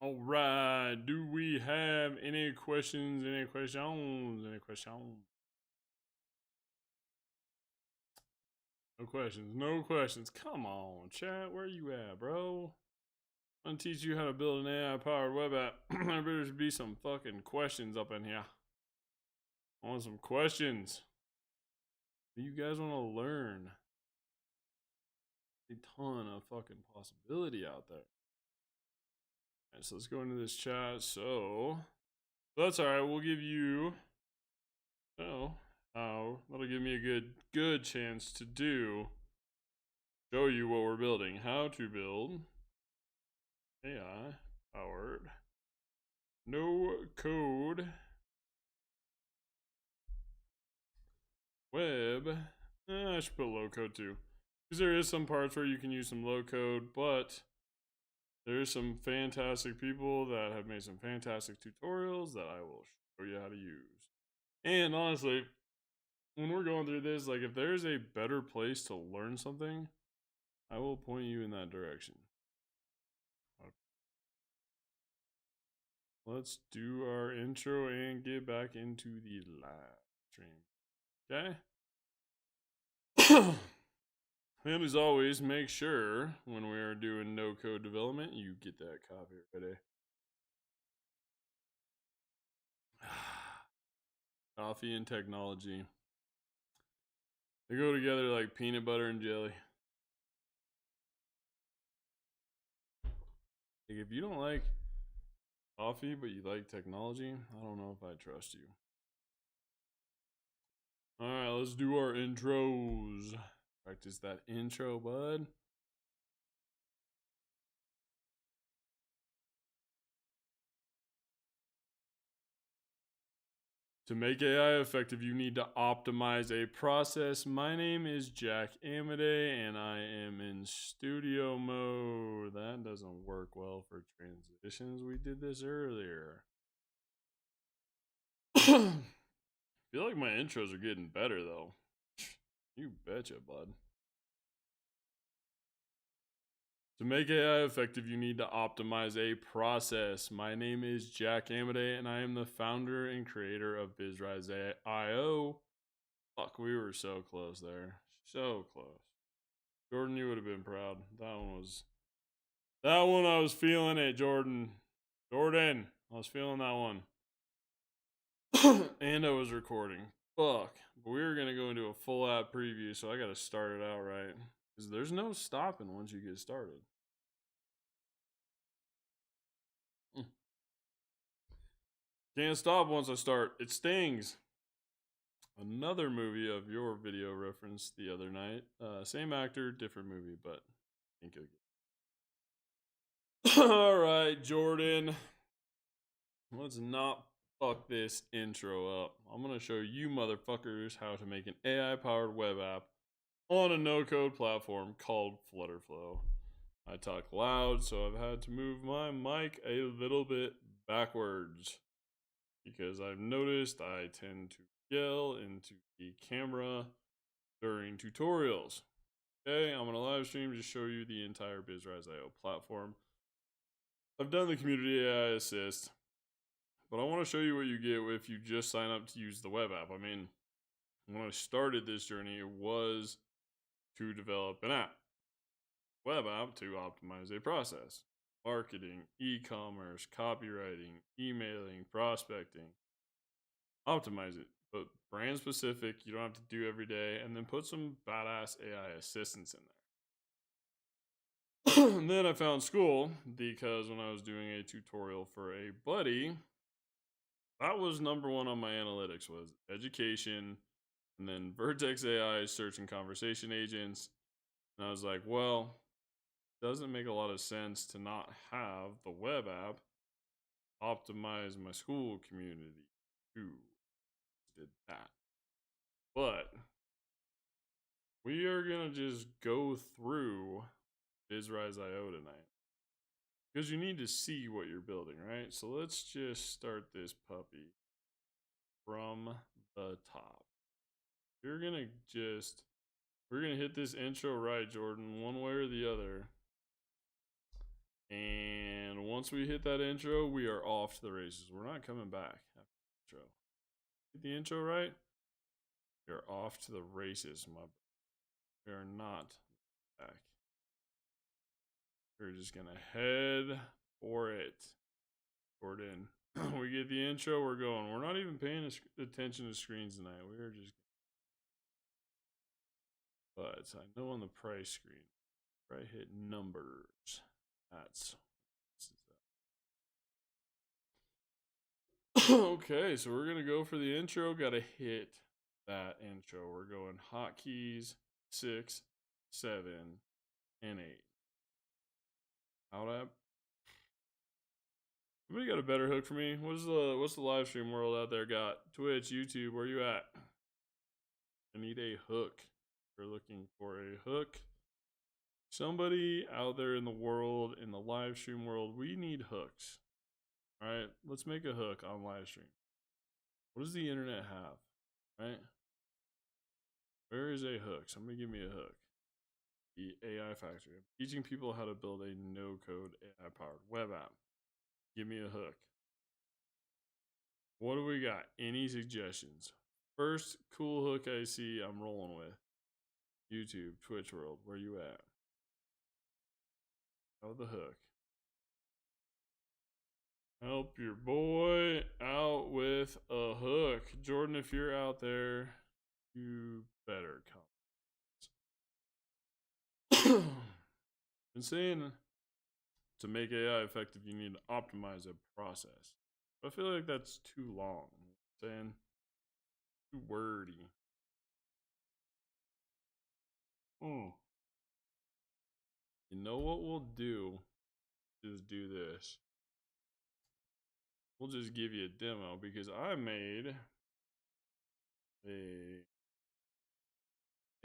All right. Do we have any questions? Any questions? Any questions? No questions. No questions. Come on, chat. Where you at, bro? I'm gonna teach you how to build an AI powered web app. There better be some fucking questions up in here. I want some questions. You guys want to learn? A ton of fucking possibility out there. Alright, so let's go into this chat. So that's all right. We'll give you. That'll give me a good chance to show you what we're building. How to build AI powered no code web. I should put low code too, because there is some parts where you can use some low code, but there's some fantastic people that have made some fantastic tutorials that I will show you how to use. And honestly, when we're going through this, like if there's a better place to learn something, I will point you in that direction. Let's do our intro and get back into the live stream. Okay? And as always, make sure when we are doing no code development, you get that copy ready. Coffee and technology. They go together like peanut butter and jelly. Like if you don't like coffee but you like technology, I don't know if I trust you. Alright, let's do our intros. Practice that intro, bud. To make AI effective, you need to optimize a process. My name is Jack Amadei, and I am in studio mode. That doesn't work well for transitions. We did this earlier. I feel like my intros are getting better, though. You betcha, bud. To make AI effective, you need to optimize a process. My name is Jack Amadei, and I am the founder and creator of BizRise.io. Fuck, we were so close there. So close. Jordan, you would have been proud. That one I was feeling it, Jordan. Jordan, I was feeling that one. And I was recording. Fuck. But we were gonna go into a full app preview, so I gotta start it out right. Because there's no stopping once you get started. Can't stop once I start. It stings. Another movie of your video reference the other night. Same actor, different movie, but I think you'll get. Alright, Jordan. Let's not fuck this intro up. I'm gonna show you motherfuckers how to make an AI-powered web app on a no-code platform called Flutterflow. I talk loud, so I've had to move my mic a little bit backwards because I've noticed I tend to yell into the camera during tutorials. Okay, I'm gonna live stream to show you the entire BizRise.io platform. I've done the community AI assist, but I want to show you what you get if you just sign up to use the web app. I mean, when I started this journey, it was to develop an app, web app to optimize a process. Marketing, e-commerce, copywriting, emailing, prospecting. Optimize it, but brand specific, you don't have to do every day, and then put some badass AI assistants in there. And then I found Skool because when I was doing a tutorial for a buddy, that was number one on my analytics was education, and then Vertex AI search and conversation agents. And I was like, well, it doesn't make a lot of sense to not have the web app optimize my Skool community too. Did that. But we are gonna just go through BizRise.io tonight. Because you need to see what you're building, right? So let's just start this puppy from the top. We're gonna hit this intro right, Jordan, one way or the other. And once we hit that intro, we are off to the races. We're not coming back after the intro. Get the intro right, we are off to the races, we are not back. We're just gonna head for it. Jordan. We get the intro, we're going. We're not even paying attention to screens tonight. We're just. But I know on the price screen, if I hit numbers, that's. Okay, so we're gonna go for the intro. Gotta hit that intro. We're going hotkeys 6, 7, and 8. Out app. Somebody got a better hook for me? What's the live stream world out there got? Twitch, YouTube, where you at? I need a hook. We're looking for a hook. Somebody out there in the world, in the live stream world, we need hooks. Alright, let's make a hook on live stream. What does the internet have? Right? Where is a hook? Somebody give me a hook. The AI Factory. I'm teaching people how to build a no-code AI-powered web app. Give me a hook. What do we got? Any suggestions? First cool hook I see, I'm rolling with. YouTube, Twitch world, where you at? Oh, the hook. Help your boy out with a hook. Jordan, if you're out there, you better come. Been saying to make AI effective, you need to optimize a process. But I feel like that's too long. You know what I'm saying? Too wordy. You know what we'll do? Is do this. We'll just give you a demo because I made a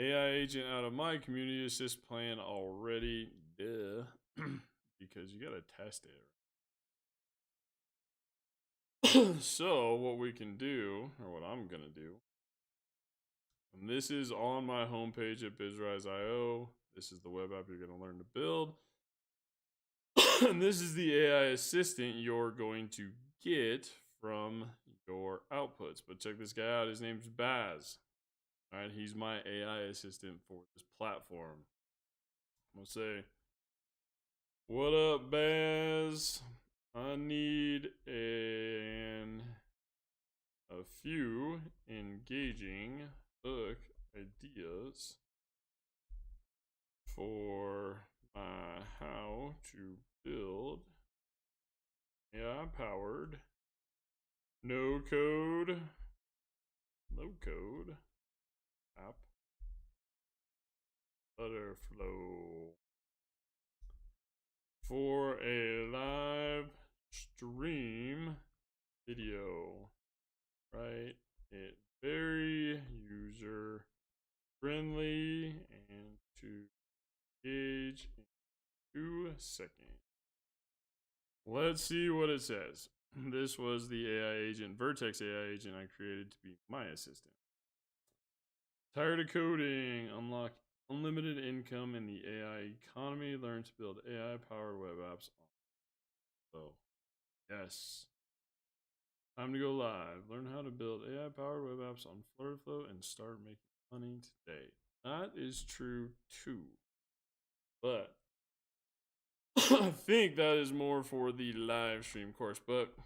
AI agent out of my community assist plan already. Duh. Because you gotta test it. So what we can do, or what I'm gonna do, and this is on my homepage at BizRise.io. This is the web app you're gonna learn to build. And this is the AI assistant you're going to get from your outputs. But check this guy out. His name's Baz. All right, he's my AI assistant for this platform. I'm gonna say, "What up, Baz? I need a few engaging hook ideas for my how to build AI powered no code app Butterflow for a live stream video. Right? It very user friendly and to engage in 2 seconds. Let's see what it says. This was the AI agent, Vertex AI agent I created to be my assistant. Tired of coding? Unlock unlimited income in the AI economy. Learn to build AI-powered web apps. Oh, yes. Time to go live. Learn how to build AI-powered web apps on Flutterflow and start making money today. That is true too. But I think that is more for the live stream course. But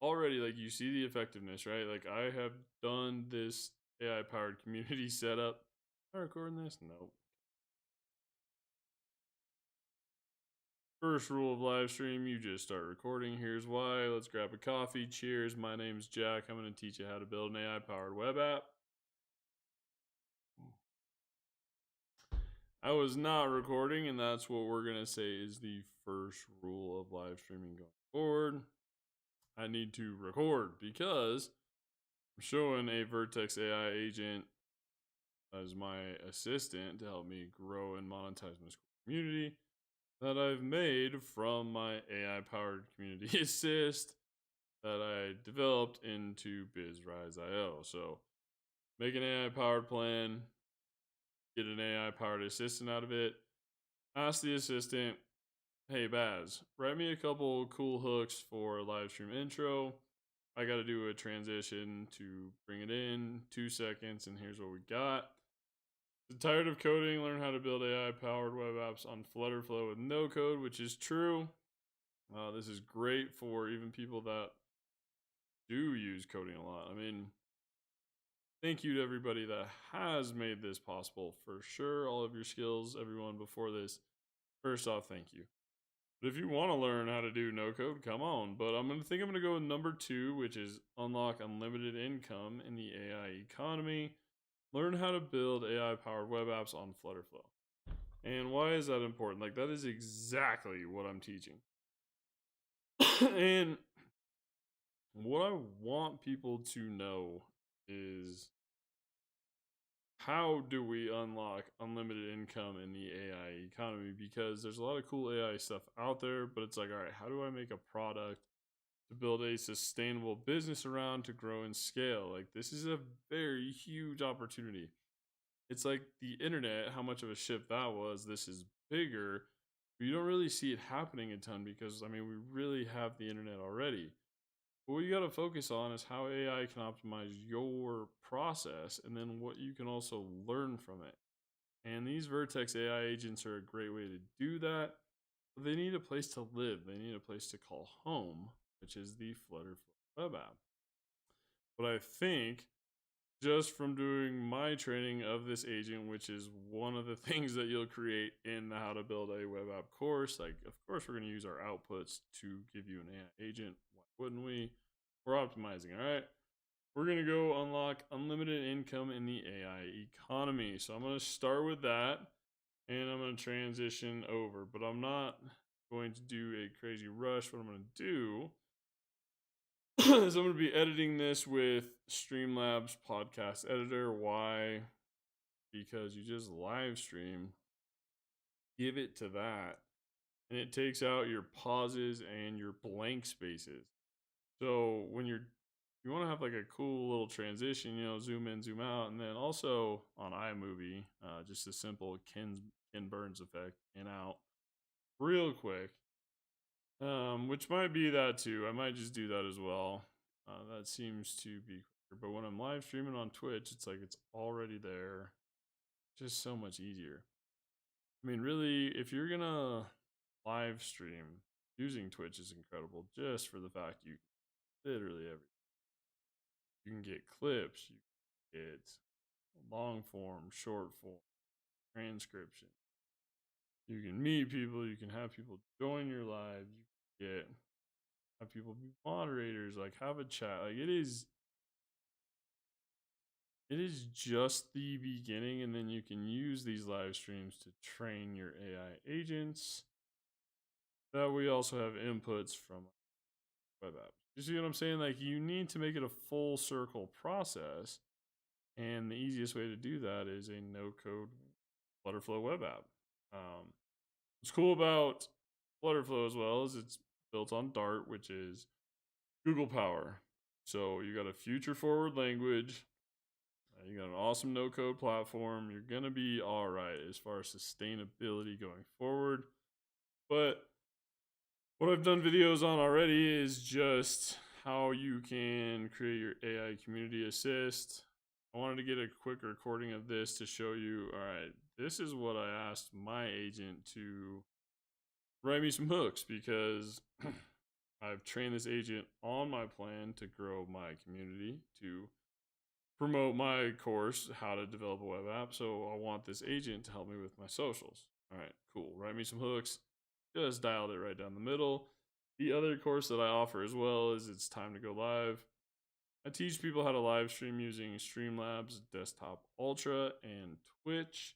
already, like, you see the effectiveness, right? Like, I have done this AI powered community setup. Am I recording this? Nope. First rule of live stream, you just start recording. Here's why. Let's grab a coffee. Cheers. My name's Jack. I'm going to teach you how to build an AI powered web app. I was not recording, and that's what we're going to say is the first rule of live streaming going forward. I need to record because I'm showing a Vertex AI agent as my assistant to help me grow and monetize my Skool community that I've made from my AI powered community assist that I developed into BizRise.io. So make an AI powered plan, get an AI powered assistant out of it, ask the assistant, "Hey Baz, write me a couple cool hooks for a live stream intro. I got to do a transition to bring it in, 2 seconds, and here's what we got. Tired of coding? Learn how to build AI-powered web apps on Flutterflow with no code," which is true. This is great for even people that do use coding a lot. I mean, thank you to everybody that has made this possible for sure. All of your skills, everyone before this. First off, thank you. But if you want to learn how to do no code, come on. But I'm going to go with number 2, which is unlock unlimited income in the AI economy. Learn how to build AI-powered web apps on Flutterflow. And why is that important? Like, that is exactly what I'm teaching. And what I want people to know is, how do we unlock unlimited income in the AI economy? Because there's a lot of cool AI stuff out there, but it's like, all right, how do I make a product to build a sustainable business around to grow and scale? Like, this is a very huge opportunity. it's like the internet, how much of a shift that was. This is bigger, but you don't really see it happening a ton because, I mean, we really have the internet already. But what you got to focus on is how AI can optimize your process and then what you can also learn from it. And these Vertex AI agents are a great way to do that. But they need a place to live, they need a place to call home, which is the Flutterflow web app. But I think just from doing my training of this agent, which is one of the things that you'll create in the How to Build a Web App course. Like, of course, we're going to use our outputs to give you an AI agent. Why wouldn't we? We're optimizing, all right? We're going to go unlock unlimited income in the AI economy. So I'm going to start with that and I'm going to transition over, but I'm not going to do a crazy rush. What I'm going to do is I'm going to be editing this with Streamlabs podcast editor. Why? Because you just live stream, give it to that, and it takes out your pauses and your blank spaces. So when you want to have like a cool little transition, zoom in, zoom out, and then also on iMovie, just a simple Ken Burns effect, in out, real quick. Which might be that too. I might just do that as well. That seems to be quicker. But when I'm live streaming on Twitch, it's like it's already there. Just so much easier. I mean, really, if you're gonna live stream, using Twitch is incredible just for the fact you can literally everything. You can get clips, you can get long form, short form, transcription. You can meet people, you can have people join your live, you can have people be moderators, like have a chat. Like it is just the beginning, and then you can use these live streams to train your AI agents. That we also have inputs from web apps. You see what I'm saying? Like, you need to make it a full circle process, and the easiest way to do that is a no-code Flutterflow web app. What's cool about Flutterflow as well is it's built on Dart, which is Google Power. So you got a future-forward language. You got an awesome no-code platform. You're going to be all right as far as sustainability going forward. But what I've done videos on already is just how you can create your AI community assist. I wanted to get a quick recording of this to show you, all right, this is what I asked my agent to write me some hooks, because I've trained this agent on my plan to grow my community, to promote my course, how to develop a web app. So I want this agent to help me with my socials. All right, cool. Write me some hooks. Just dialed it right down the middle. The other course that I offer as well is It's Time to Go Live. I teach people how to live stream using Streamlabs, Desktop Ultra, and Twitch.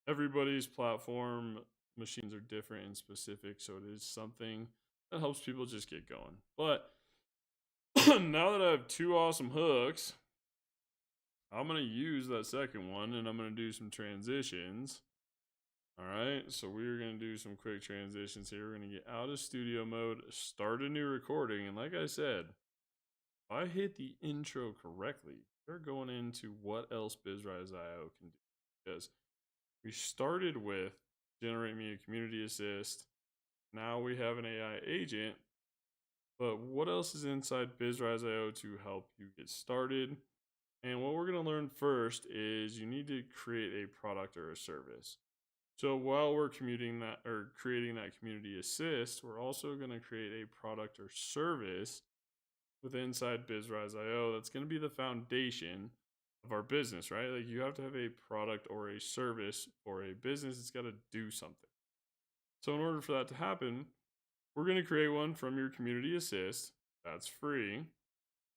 Everybody's platform machines are different and specific, so it is something that helps people just get going. But now that I have two awesome hooks, I'm going to use that second one and I'm going to do some transitions. All right, so we're going to do some quick transitions here. We're going to get out of studio mode, start a new recording. And like I said, if I hit the intro correctly, we're going into what else BizRise.io can do. Because we started with generate me a community assist. Now we have an AI agent. But what else is inside BizRise.io to help you get started? And what we're going to learn first is you need to create a product or a service. So while we're creating that community assist, we're also going to create a product or service with inside BizRise.io that's going to be the foundation of our business, right? Like, you have to have a product or a service for a business. It's got to do something. So in order for that to happen, we're going to create one from your community assist. That's free.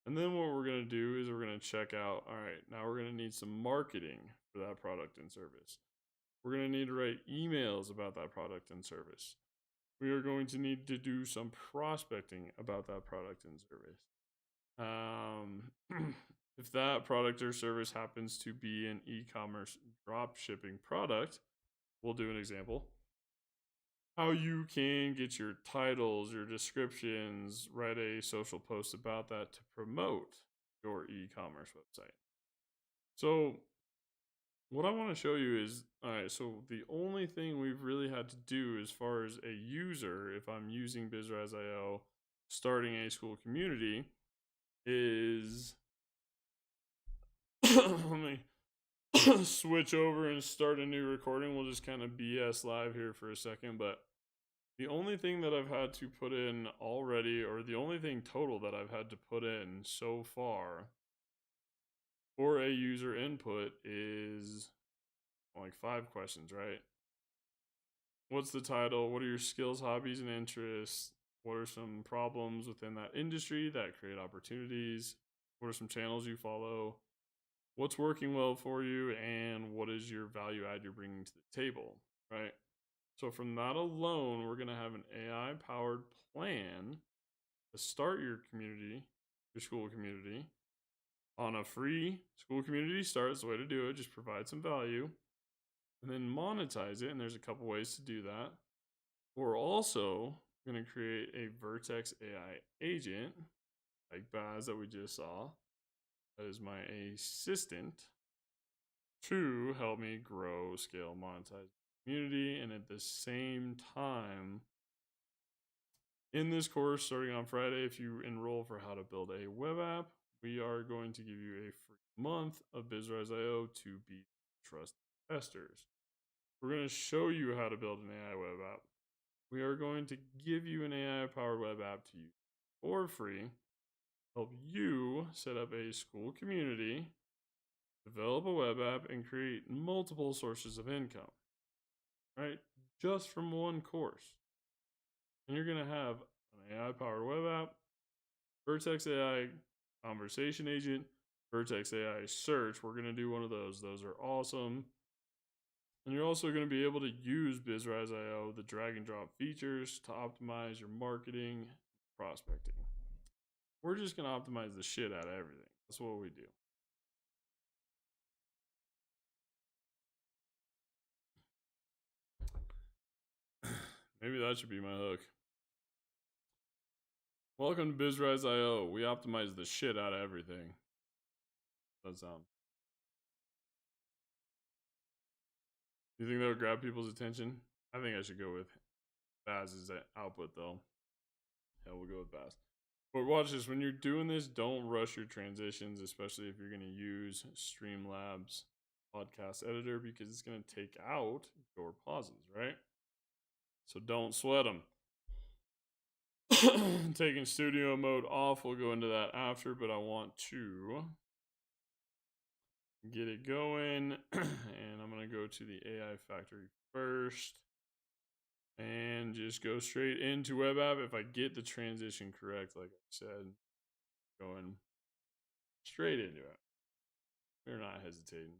And then what we're going to do is we're going to check out, all right, now we're going to need some marketing for that product and service. We're going to need to write emails about that product and service. We are going to need to do some prospecting about that product and service. If that product or service happens to be an e-commerce drop shipping product, we'll do an example. How you can get your titles, your descriptions, write a social post about that to promote your e-commerce website. So what I want to show you is, all right, so the only thing we've really had to do as far as a user, if I'm using BizRise.io, starting a Skool community, is let me switch over and start a new recording. We'll just kind of BS live here for a second, but the only thing that I've had to put in already, or the only thing total that I've had to put in so far for a user input is like 5 questions, right? What's the title? What are your skills, hobbies, and interests? What are some problems within that industry that create opportunities? What are some channels you follow? What's working well for you? And what is your value add you're bringing to the table, right? So from that alone, we're going to have an AI powered plan to start your community, your Skool community, on a free Skool community start. Is the way to do it. Just provide some value and then monetize it. And there's a couple ways to do that. We're also going to create a Vertex AI agent like Baz that we just saw. That is my assistant to help me grow, scale, monetize the community. And at the same time, in this course, starting on Friday, if you enroll for how to build a web app, we are going to give you a free month of BizRise.io to be trusted investors. We're going to show you how to build an AI web app. We are going to give you an AI powered web app to use for free, help you set up a Skool community, develop a web app, and create multiple sources of income, right? Just from one course. And you're going to have an AI powered web app, Vertex AI conversation agent, Vertex AI search. We're going to do one of those. Those are awesome. And you're also going to be able to use BizRise.io, the drag and drop features, to optimize your marketing, prospecting. We're just going to optimize the shit out of everything. That's what we do. Maybe that should be my hook. Welcome to BizRise.io. We optimize the shit out of everything. That sound. You think that would grab people's attention? I think I should go with Baz's output, though. Yeah, we'll go with Baz. But watch this. When you're doing this, don't rush your transitions, especially if you're going to use Streamlabs podcast editor, because it's going to take out your pauses, right? So don't sweat them. Taking studio mode off, we'll go into that after, but I want to get it going. And I'm going to go to the AI factory first and just go straight into web app. If I get the transition correct, like I said, going straight into it. We're not hesitating.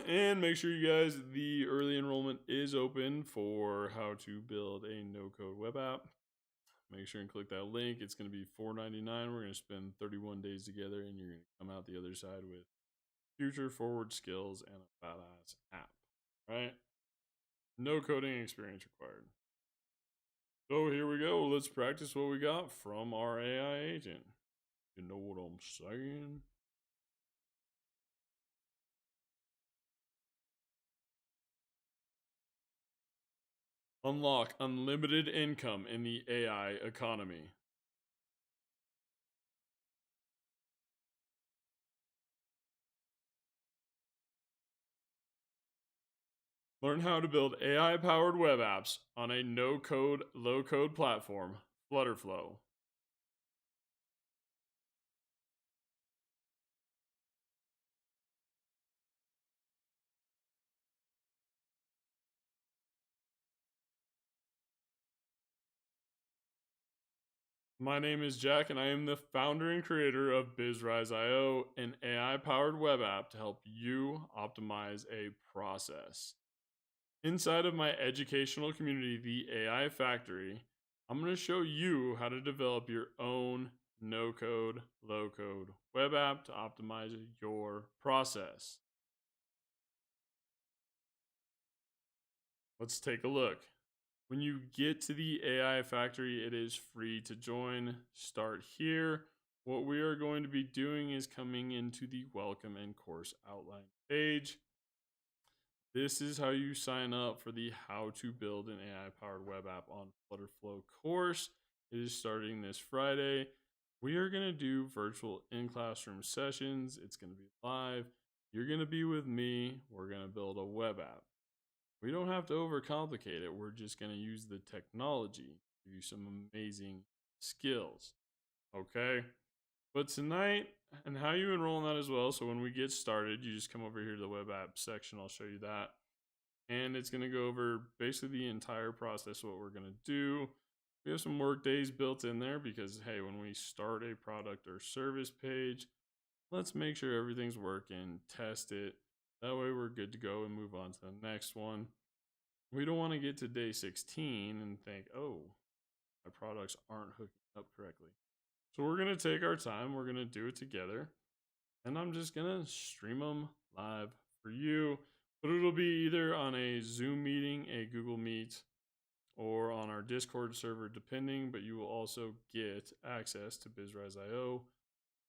And make sure you guys, the early enrollment is open for how to build a no-code web app. Make sure and click that link. It's going to be $4.99. We're going to spend 31 days together, and you're going to come out the other side with future forward skills and a badass app, right? No coding experience required. So here we go. Let's practice what we got from our AI agent. You know what I'm saying? Unlock unlimited income in the AI economy. Learn how to build AI-powered web apps on a no-code, low-code platform, Flutterflow. My name is Jack, and I am the founder and creator of BizRise.io, an AI-powered web app to help you optimize a process. Inside of my educational community, the AI Factory, I'm going to show you how to develop your own no-code, low-code web app to optimize your process. Let's take a look. When you get to the AI factory, it is free to join. Start here. What we are going to be doing is coming into the welcome and course outline page. This is how you sign up for the how to build an AI powered web app on Flutterflow course. It is starting this Friday. We are going to do virtual in classroom sessions. It's going to be live. You're going to be with me. We're going to build a web app. We don't have to overcomplicate it. We're just going to use the technology to give you some amazing skills. Okay? But tonight, and how you enroll in that as well. So when we get started, you just come over here to the web app section. I'll show you that. And it's going to go over basically the entire process, what we're going to do. We have some work days built in there because, hey, when we start a product or service page, let's make sure everything's working, test it. That way we're good to go and move on to the next one. We don't want to get to day 16 and think, oh, my products aren't hooking up correctly. So we're going to take our time. We're going to do it together. And I'm just going to stream them live for you. But it'll be either on a Zoom meeting, a Google Meet, or on our Discord server, depending. But you will also get access to BizRise.io,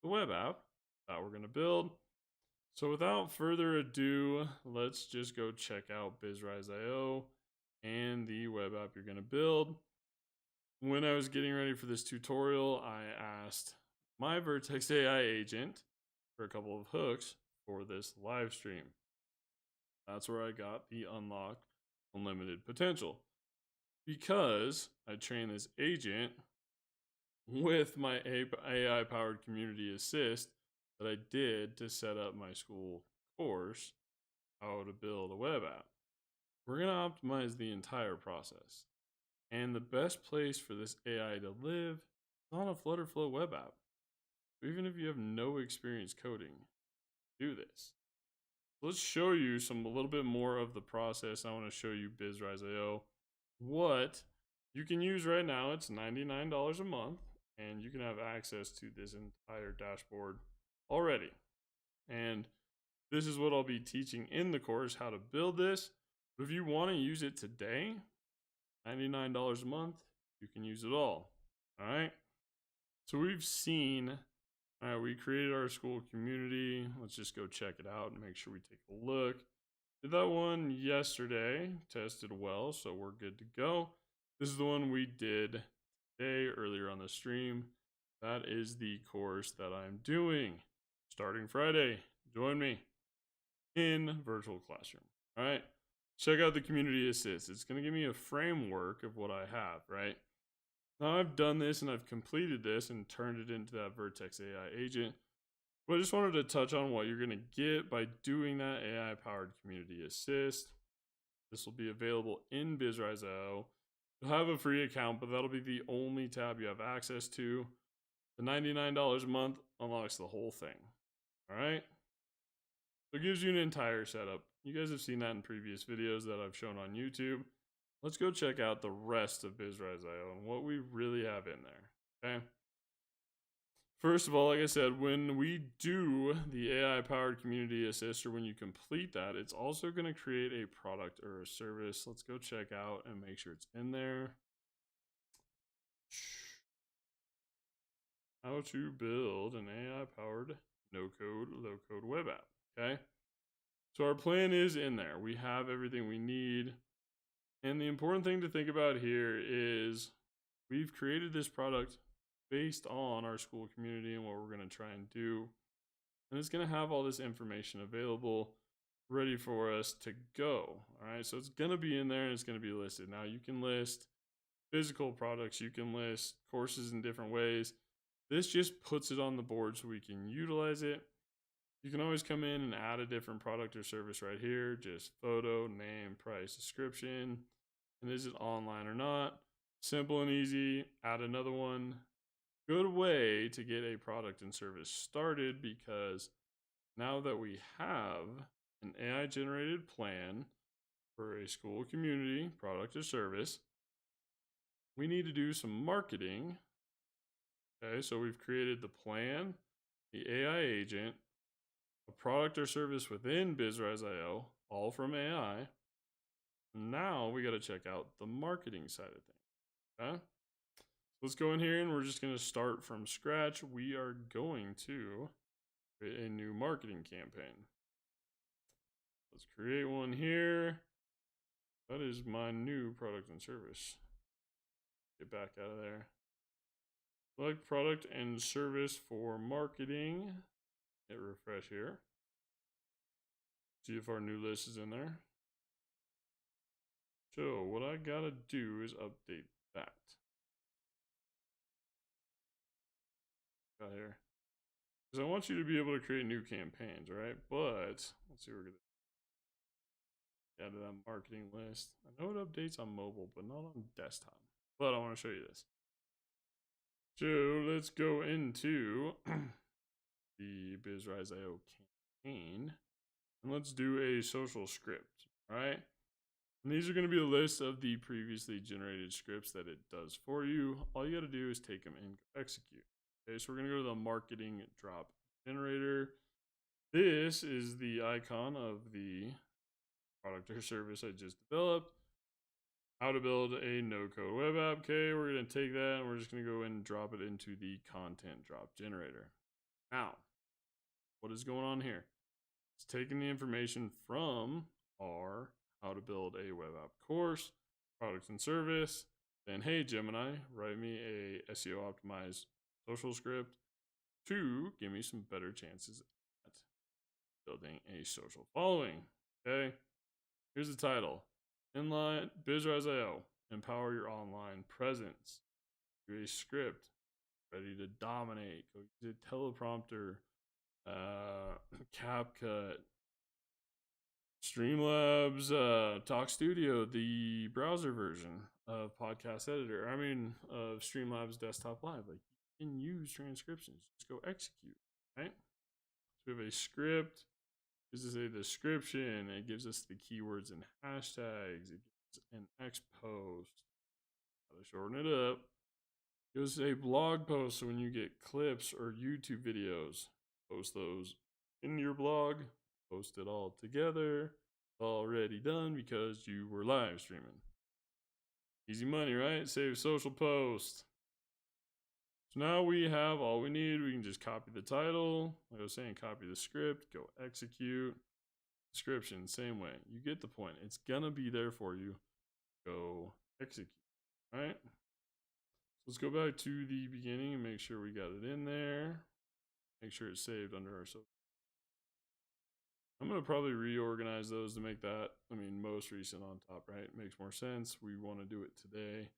the web app that we're going to build. So without further ado, let's just go check out BizRise.io and the web app you're going to build. When I was getting ready for this tutorial, I asked my Vertex AI agent for a couple of hooks for this live stream. That's where I got the unlocked unlimited potential, because I trained this agent with my AI powered community assist that I did to set up my Skool course, how to build a web app. We're going to optimize the entire process. And the best place for this AI to live is on a Flutterflow web app. Even if you have no experience coding, do this. Let's show you a little bit more of the process. I want to show you BizRise.io. What you can use right now, it's $99 a month, and you can have access to this entire dashboard already. And this is what I'll be teaching in the course, how to build this. But if you want to use it today, $99 a month, you can use it all. All right. So we've seen, all right, we created our Skool community. Let's just go check it out and make sure we take a look. Did that one yesterday, tested well, so we're good to go. This is the one we did today, earlier on the stream. That is the course that I'm doing starting Friday. Join me in virtual classroom. All right. Check out the community assist. It's going to give me a framework of what I have, right? Now I've done this and I've completed this and turned it into that Vertex AI agent. But I just wanted to touch on what you're going to get by doing that AI powered community assist. This will be available in BizRise.io. You'll have a free account, but that'll be the only tab you have access to. The $99 a month unlocks the whole thing. All right. So it gives you an entire setup. You guys have seen that in previous videos that I've shown on YouTube. Let's go check out the rest of BizRise.io and what we really have in there. Okay. First of all, like I said, when we do the AI powered community assist, or when you complete that, it's also going to create a product or a service. Let's go check out and make sure it's in there. How to build an AI powered no code, low code web app. Okay. So our plan is in there. We have everything we need. And the important thing to think about here is we've created this product based on our Skool community and what we're going to try and do. And it's going to have all this information available, ready for us to go. All right. So it's going to be in there and it's going to be listed. Now you can list physical products. You can list courses in different ways. This just puts it on the board so we can utilize it. You can always come in and add a different product or service right here. Just photo, name, price, description. And is it online or not? Simple and easy. Add another one. Good way to get a product and service started, because now that we have an AI generated plan for a Skool community product or service, we need to do some marketing. Okay, so we've created the plan, the AI agent, a product or service within BizRise.io, all from AI. Now we got to check out the marketing side of things. Okay? Let's go in here and we're just going to start from scratch. We are going to create a new marketing campaign. Let's create one here. That is my new product and service. Get back out of there. Select product and service for marketing. Hit refresh here. See if our new list is in there. So what I gotta do is update that. Got here. Because I want you to be able to create new campaigns, right? But let's see what we're gonna add to that marketing list. I know it updates on mobile, but not on desktop. But I want to show you this. So let's go into the BizRise.io campaign and let's do a social script, right? And these are going to be a list of the previously generated scripts that it does for you. All you got to do is take them and execute. Okay, so we're going to go to the marketing drop generator. This is the icon of the product or service I just developed. How to build a no-code web app. Okay, we're going to take that and we're just going to go and drop it into the content drop generator. Now, what is going on here? It's taking the information from our how to build a web app course, product and service. Then, hey, Gemini, write me a SEO optimized social script to give me some better chances at building a social following. Okay, here's the title. Inline BizRise.io, empower your online presence. Do a script, ready to dominate. Go use a teleprompter, CapCut, Streamlabs, Talk Studio, the browser version of Podcast Editor. I mean, of Streamlabs Desktop Live. Like, you can use transcriptions. Just go execute, right? So we have a script. This is a description. It gives us the keywords and hashtags. It gives an X post. Gotta shorten it up. It gives a blog post. So when you get clips or YouTube videos, post those in your blog. Post it all together. Already done because you were live streaming. Easy money, right? Save social post. So now we have all we need. We can just copy the title. Like I was saying, copy the script, go execute. Description, same way. You get the point. It's gonna be there for you. Go execute, all right? So let's go back to the beginning and make sure we got it in there. Make sure it's saved under our social. I'm gonna probably reorganize those to make that, most recent on top, right? Makes more sense. We want to do it today.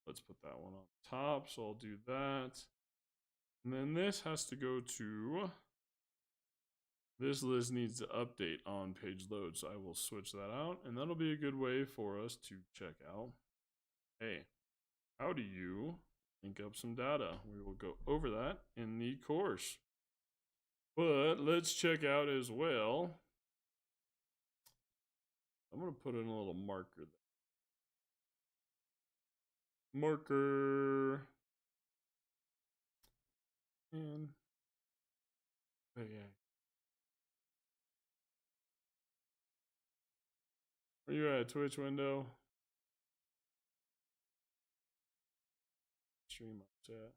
Let's put that one on top. So I'll do that. And then this has to go to, this list needs to update on page load. So I will switch that out and that'll be a good way for us to check out, hey, how do you link up some data? We will go over that in the course. But let's check out as well. I'm going to put in a little marker there. Marker. And oh yeah. Are you at a Twitch window? Stream up chat.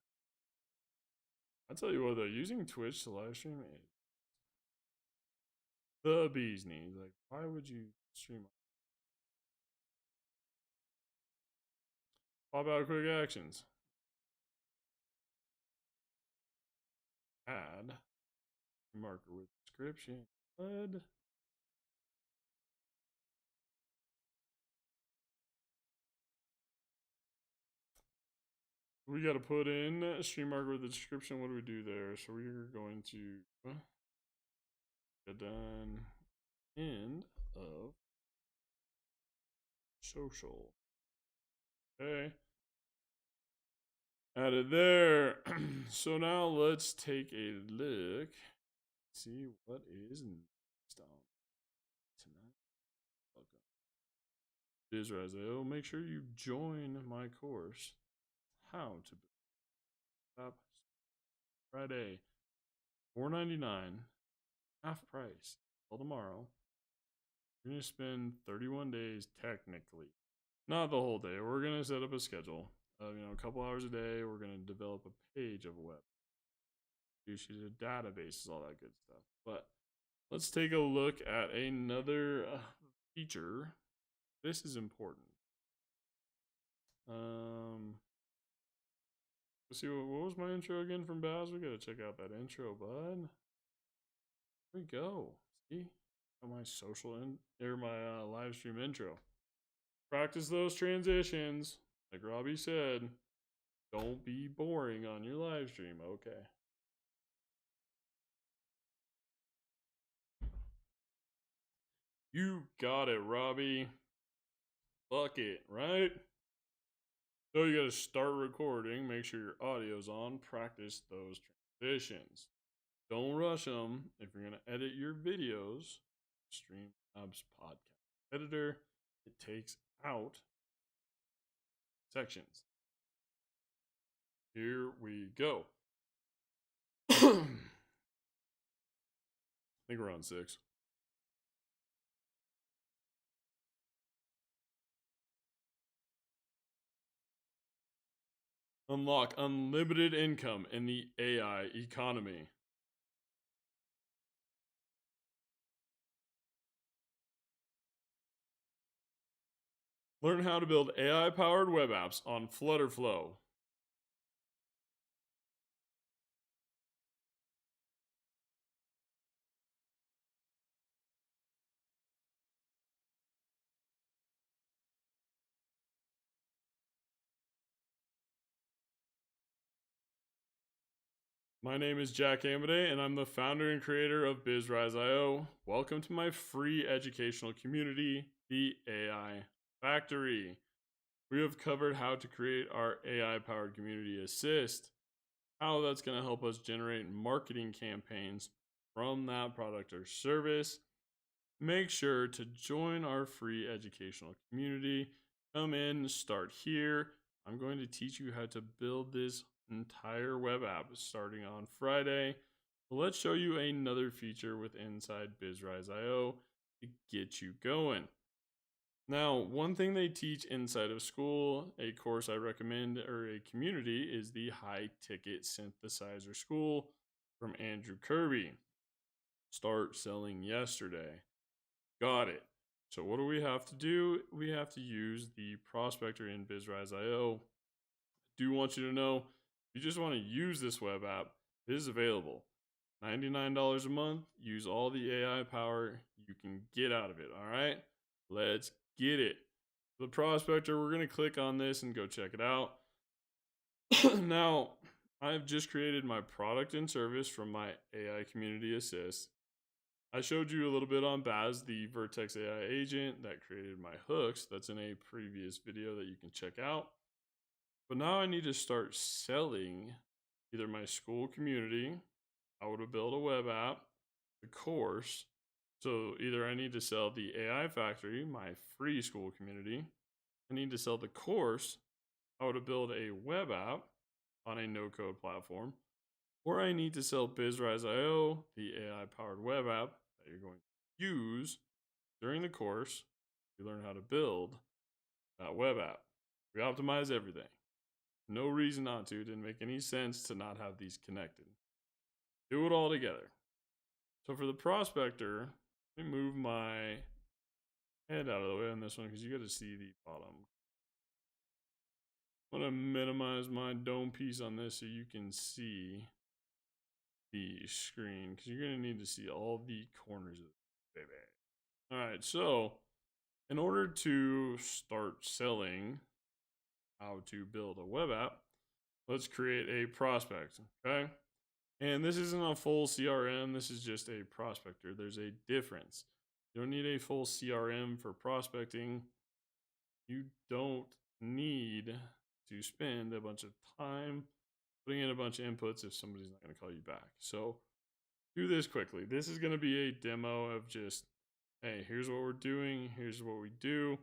I tell you what though, using Twitch to live stream is the bee's knees. Like, why would you stream up? Pop out quick actions. Add marker with description. Good. We got to put in a stream marker with the description. What do we do there? So we're going to get done end of social. Okay. Added there. So now let's take a look. See what is next on tonight. Welcome. BizRise.io. Make sure you join my course. How to build app Friday. $4.99. Half price. Till tomorrow. You're going to spend 31 days technically. Not the whole day. We're going to set up a schedule. A couple hours a day. We're going to develop a page of a web. Use a database, all that good stuff. But let's take a look at another feature. This is important. Let's see, what was my intro again from Baz? We gotta check out that intro, bud. There we go. See? Got my my live stream intro. Practice those transitions. Like Robbie said, don't be boring on your live stream. Okay. You got it, Robbie. Fuck it, right? So you gotta start recording, make sure your audio's on, practice those transitions. Don't rush them. If you're gonna edit your videos, Streamlabs podcast editor, it takes out sections. Here we go. I think we're on 6. Unlock unlimited income in the AI economy. Learn how to build AI-powered web apps on Flutterflow. My name is Jack Amade, and I'm the founder and creator of BizRise.io. Welcome to my free educational community, the AI Factory. We have covered how to create our AI-powered community assist, how that's going to help us generate marketing campaigns from that product or service. Make sure to join our free educational community. Come in, start here. I'm going to teach you how to build this entire web app starting on Friday. Let's show you another feature with inside BizRise.io to get you going. Now, one thing they teach inside of Skool, a course I recommend, or a community, is the High Ticket Synthesizer School from Andrew Kirby. Start selling yesterday. Got it. So what do we have to do? We have to use the prospector in BizRise.io. I do want you to know, if you just want to use this web app, it is available. $99 a month. Use all the AI power you can get out of it. All right, let's get it. The prospector, we're going to click on this and go check it out. Now, I've just created my product and service from my AI Community Assist. I showed you a little bit on Baz, the Vertex AI agent that created my hooks. That's in a previous video that you can check out. But now I need to start selling either my Skool community, how to build a web app, the course. So either I need to sell the AI Factory, my free Skool community. I need to sell the course, how to build a web app on a no-code platform. Or I need to sell BizRise.io, the AI-powered web app that you're going to use during the course to learn how to build that web app. We optimize everything. No reason not to. It didn't make any sense to not have these connected. Do it all together. So for the prospector, let me move my head out of the way on this one because you got to see the bottom. I'm going to minimize my dome piece on this so you can see the screen because you're going to need to see all the corners of it, baby. All right, so in order to start selling how to build a web app, let's create a prospect, okay? And this isn't a full CRM, this is just a prospector. There's a difference. You don't need a full CRM for prospecting. You don't need to spend a bunch of time putting in a bunch of inputs if somebody's not going to call you back. So do this quickly. This is going to be a demo of just, hey, here's what we're doing. Here's what we do.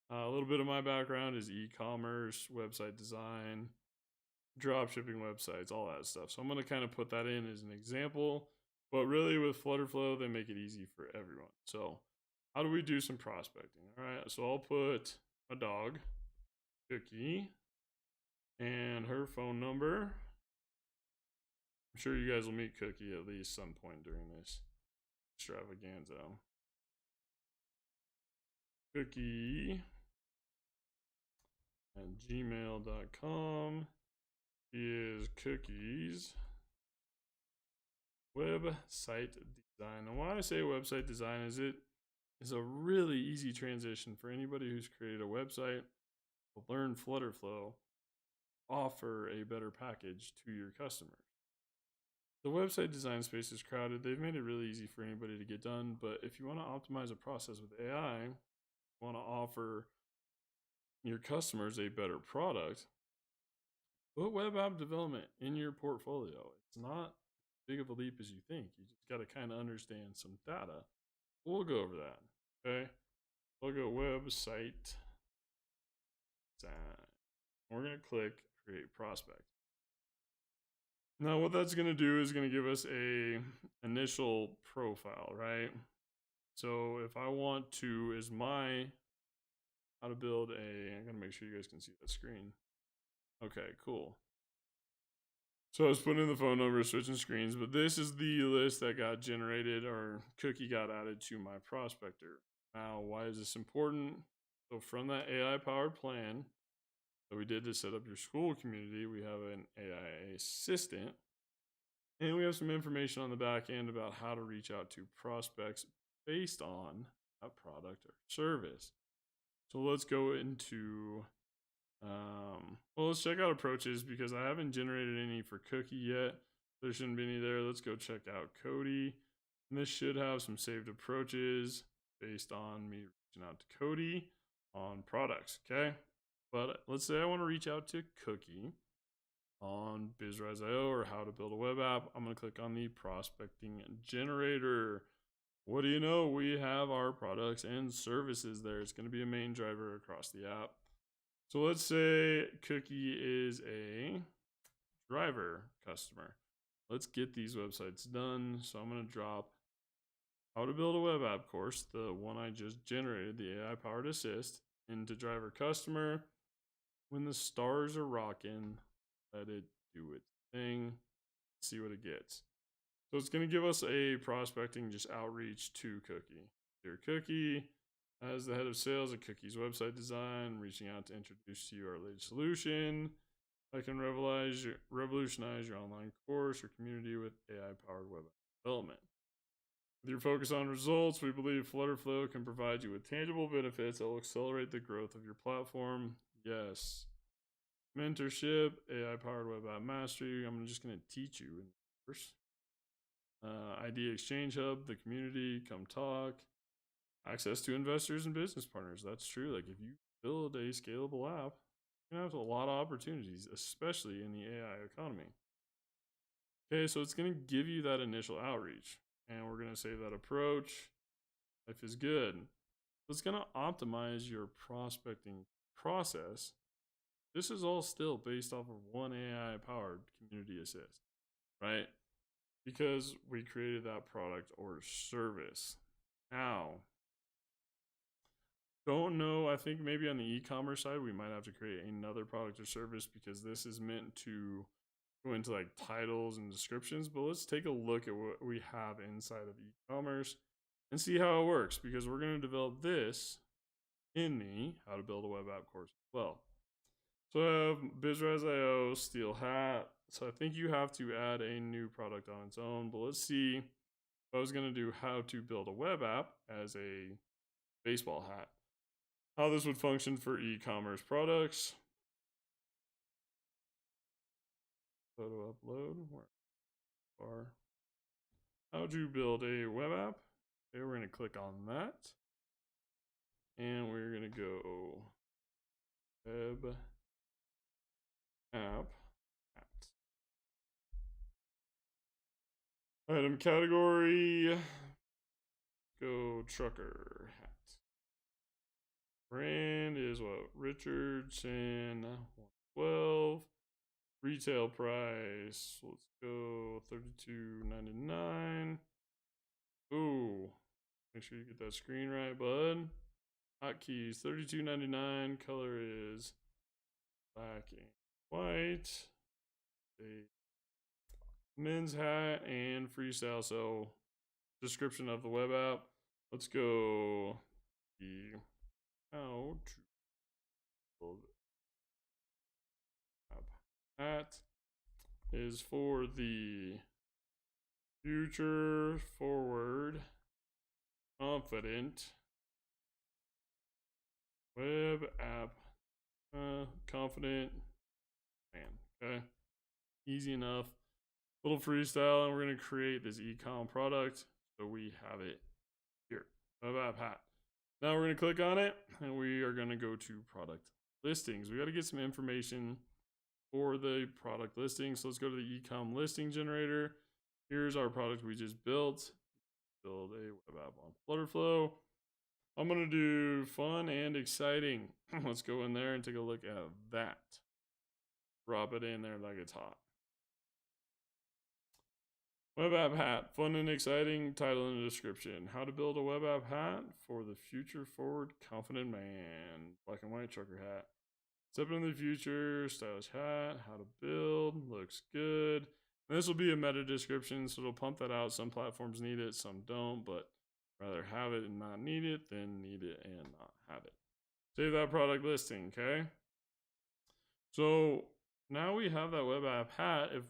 A little bit of my background is e-commerce, website design, drop shipping websites, all that stuff. So I'm going to kind of put that in as an example. But really with Flutterflow, they make it easy for everyone. So how do we do some prospecting? All right, so I'll put a dog, Cookie, and her phone number. I'm sure you guys will meet Cookie at least some point during this extravaganza. Cookie at gmail.com is Cookie's website design. And why I say website design is it is a really easy transition for anybody who's created a website to learn Flutterflow, offer a better package to your customers. The website design space is crowded. They've made it really easy for anybody to get done, but if you want to optimize a process with AI, you want to offer your customers a better product, put web app development in your portfolio. It's not as big of a leap as you think. You just got to kind of understand some data. We'll go over that. Okay. We'll go website design. We're going to click create prospect. Now what that's going to do is going to give us a initial profile, right? So if I want to, is my how to build I'm going to make sure you guys can see that screen. Okay, cool. So I was putting in the phone number, switching screens, but this is the list that got generated or Cookie got added to my prospector. Now, why is this important? So from that AI powered plan that we did to set up your Skool community, we have an AI assistant, and we have some information on the back end about how to reach out to prospects based on a product or service. So let's go into, let's check out approaches because I haven't generated any for Cookie yet. There shouldn't be any there. Let's go check out Cody. And this should have some saved approaches based on me reaching out to Cody on products, okay? But let's say I want to reach out to Cookie on BizRise.io or how to build a web app. I'm going to click on the prospecting generator. What do you know? We have our products and services there. It's going to be a main driver across the app. So let's say Cookie is a driver customer. Let's get these websites done. So I'm going to drop how to build a web app course, the one I just generated, the AI powered assist, into driver customer. When the stars are rocking, let it do its thing. See what it gets. So it's going to give us a prospecting just outreach to Cookie. Dear Cookie, as the head of sales at Cookie's website design, reaching out to introduce to you our latest solution. I can revolutionize your online course or community with AI-powered web development. With your focus on results, we believe Flutterflow can provide you with tangible benefits that will accelerate the growth of your platform. Yes. Mentorship, AI-powered web app mastery. I'm just going to teach you in the course. ID Exchange Hub, the community, come talk. Access to investors and business partners. That's true. Like if you build a scalable app, you have a lot of opportunities, especially in the AI economy. Okay, so it's going to give you that initial outreach, and we're going to save that approach. Life is good. So it's going to optimize your prospecting process. This is all still based off of one AI powered community assist, right? Because we created that product or service. Now, don't know, I think maybe on the e-commerce side, we might have to create another product or service because this is meant to go into like titles and descriptions. But let's take a look at what we have inside of e-commerce and see how it works, because we're going to develop this in the how to build a web app course as well. So I have BizRise.io, Steel Hat. So I think you have to add a new product on its own. But let's see if I was going to do how to build a web app as a baseball hat. How this would function for e-commerce products. Photo upload. Or how to build a web app. Okay, we're going to click on that. And we're going to go web app. Item category, go trucker hat. Brand is what? Richardson 112. Retail price, let's go $32.99. Ooh, Make sure you get that screen right, bud. Hotkeys, $32.99. Color is black and white. A men's hat and freestyle. So, description of the web app. Let's go. The how to build app hat is for the future forward confident web app confident man. Okay, easy enough. Little freestyle, and we're going to create this ecom product. So we have it here, web app hat. Now we're going to click on it, and we are going to go to product listings. We got to get some information for the product listing. So let's go to the ecom listing generator. Here's our product we just built. Build a web app on Flutterflow. I'm going to do fun and exciting. Let's go in there and take a look at that. Drop it in there like it's hot. Web app hat, fun and exciting, title and description. How to build a web app hat for the future forward confident man. Black and white trucker hat. Step into the future, stylish hat, how to build, looks good. And this will be a meta description, so it'll pump that out. Some platforms need it, some don't, but rather have it and not need it than need it and not have it. Save that product listing, okay? So now we have that web app hat. If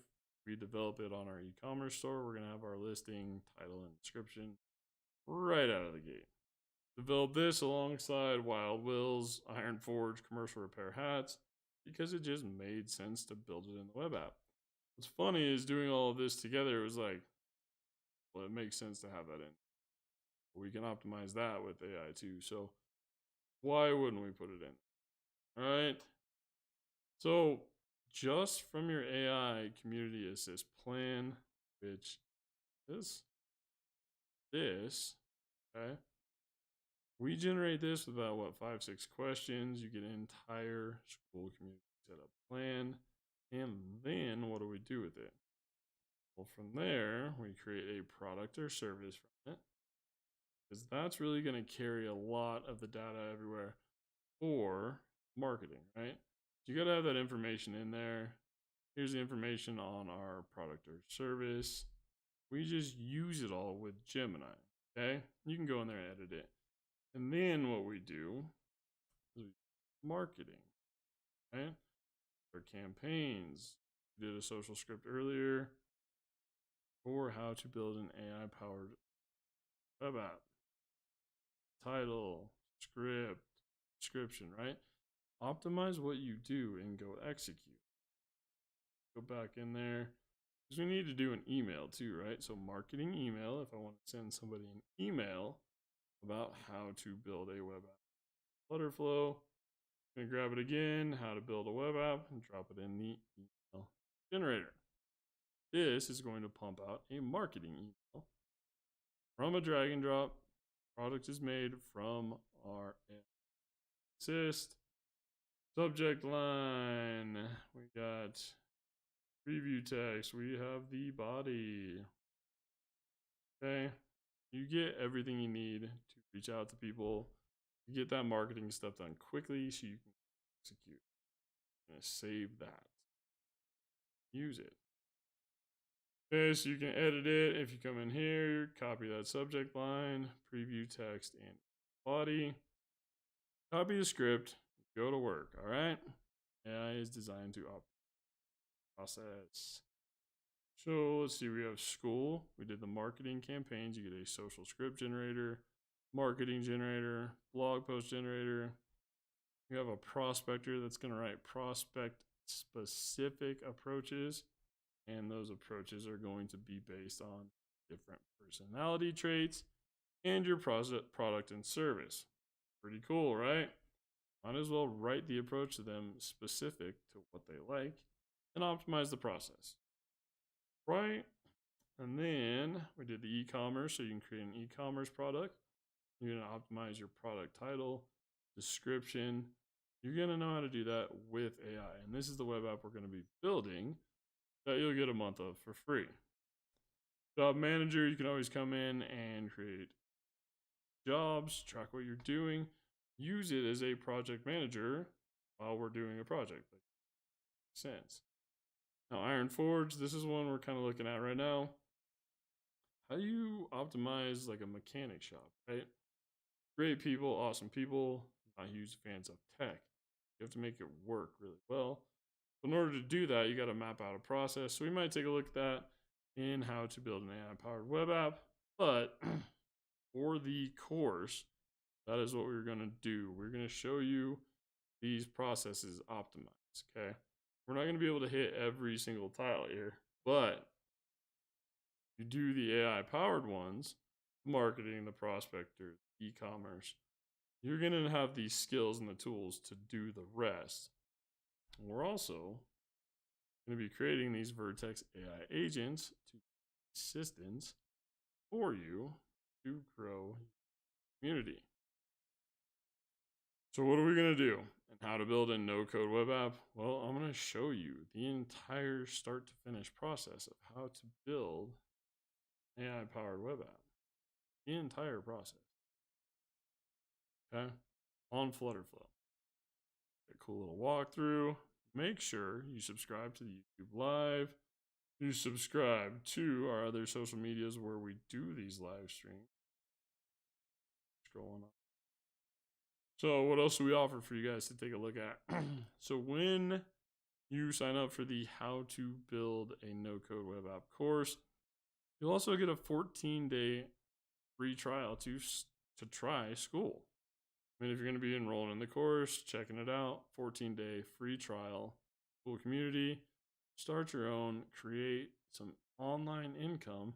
we develop it on our e-commerce store, we're going to have our listing, title, and description right out of the gate. Develop this alongside Wild Will's Iron Forge commercial repair hats because it just made sense to build it in the web app. What's funny is doing all of this together, it was like, well, it makes sense to have that in. We can optimize that with AI too. So why wouldn't we put it in? All right. So just from your AI community assist plan, which is this, okay? We generate this with about what, 5-6 questions. You get an entire Skool community setup plan. And then what do we do with it? Well, from there, we create a product or service from it. Because that's really going to carry a lot of the data everywhere for marketing, right? You got to have that information in there. Here's the information on our product or service. We just use it all with Gemini, okay? You can go in there and edit it. And then what we do is marketing, right? For campaigns. We did a social script earlier for how to build an AI-powered web app. Title, script, description, right? Optimize what you do and go execute. Go back in there because we need to do an email too, right? So marketing email, if I want to send somebody an email about how to build a web app. Flutterflow, I'm gonna grab it again, how to build a web app, and drop it in the email generator. This is going to pump out a marketing email from a drag and drop. Product is made from our assist. Subject line, we got preview text, we have the body. Okay, you get everything you need to reach out to people. You get that marketing stuff done quickly so you can execute. I'm gonna save that. Use it. Okay, so you can edit it. If you come in here, copy that subject line, preview text, and body. Copy the script, go to work, all right? AI is designed to process. So let's see, we have Skool. We did the marketing campaigns. You get a social script generator, marketing generator, blog post generator. You have a prospector that's going to write prospect specific approaches. And those approaches are going to be based on different personality traits and your product and service. Pretty cool, right? Might as well write the approach to them specific to what they like and optimize the process. Right? And then we did the e-commerce, so you can create an e-commerce product. You're going to optimize your product title, description. You're going to know how to do that with AI. And this is the web app we're going to be building that you'll get a month of for free. Job manager, you can always come in and create jobs, track what you're doing, use it as a project manager while we're doing a project. Like, makes sense. Now, Iron Forge, this is one we're kind of looking at right now. How do you optimize like a mechanic shop, right? Great people, awesome people, not huge fans of tech. You have to make it work really well. In order to do that, you got to map out a process. So we might take a look at that in how to build an AI-powered web app. But for the course, that is what we're going to do. We're going to show you these processes optimized, okay? We're not going to be able to hit every single tile here, but you do the AI-powered ones, marketing, the prospector, e-commerce, you're going to have these skills and the tools to do the rest. We're also going to be creating these Vertex AI agents to assistants for you to grow your community. So what are we going to do and how to build a no-code web app? Well, I'm going to show you the entire start to finish process of how to build AI-powered web app. The entire process. Okay? On Flutterflow. A cool little walkthrough. Make sure you subscribe to the YouTube Live. You subscribe to our other social medias where we do these live streams. Scrolling up. So what else do we offer for you guys to take a look at? So when you sign up for the How to Build a No-Code Web App course, you'll also get a 14-day free trial to try Skool. I mean, if you're going to be enrolling in the course, checking it out, 14-day free trial, Skool community, start your own, create some online income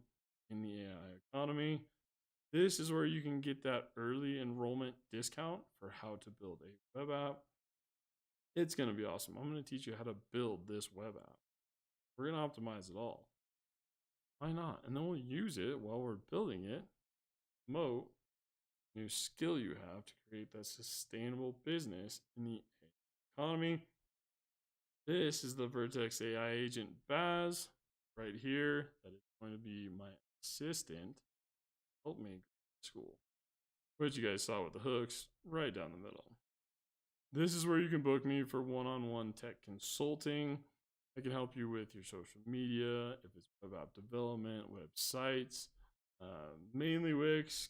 in the AI economy. This is where you can get that early enrollment discount for how to build a web app. It's going to be awesome. I'm going to teach you how to build this web app. We're going to optimize it all. Why not? And then we'll use it while we're building it, promote new skill you have to create that sustainable business in the economy. This is the Vertex AI agent Baz right here. That is going to be my assistant. Help me Skool. What you guys saw with the hooks right down the middle. This is where you can book me for one-on-one tech consulting. I can help you with your social media, if it's web app development, websites, mainly Wix.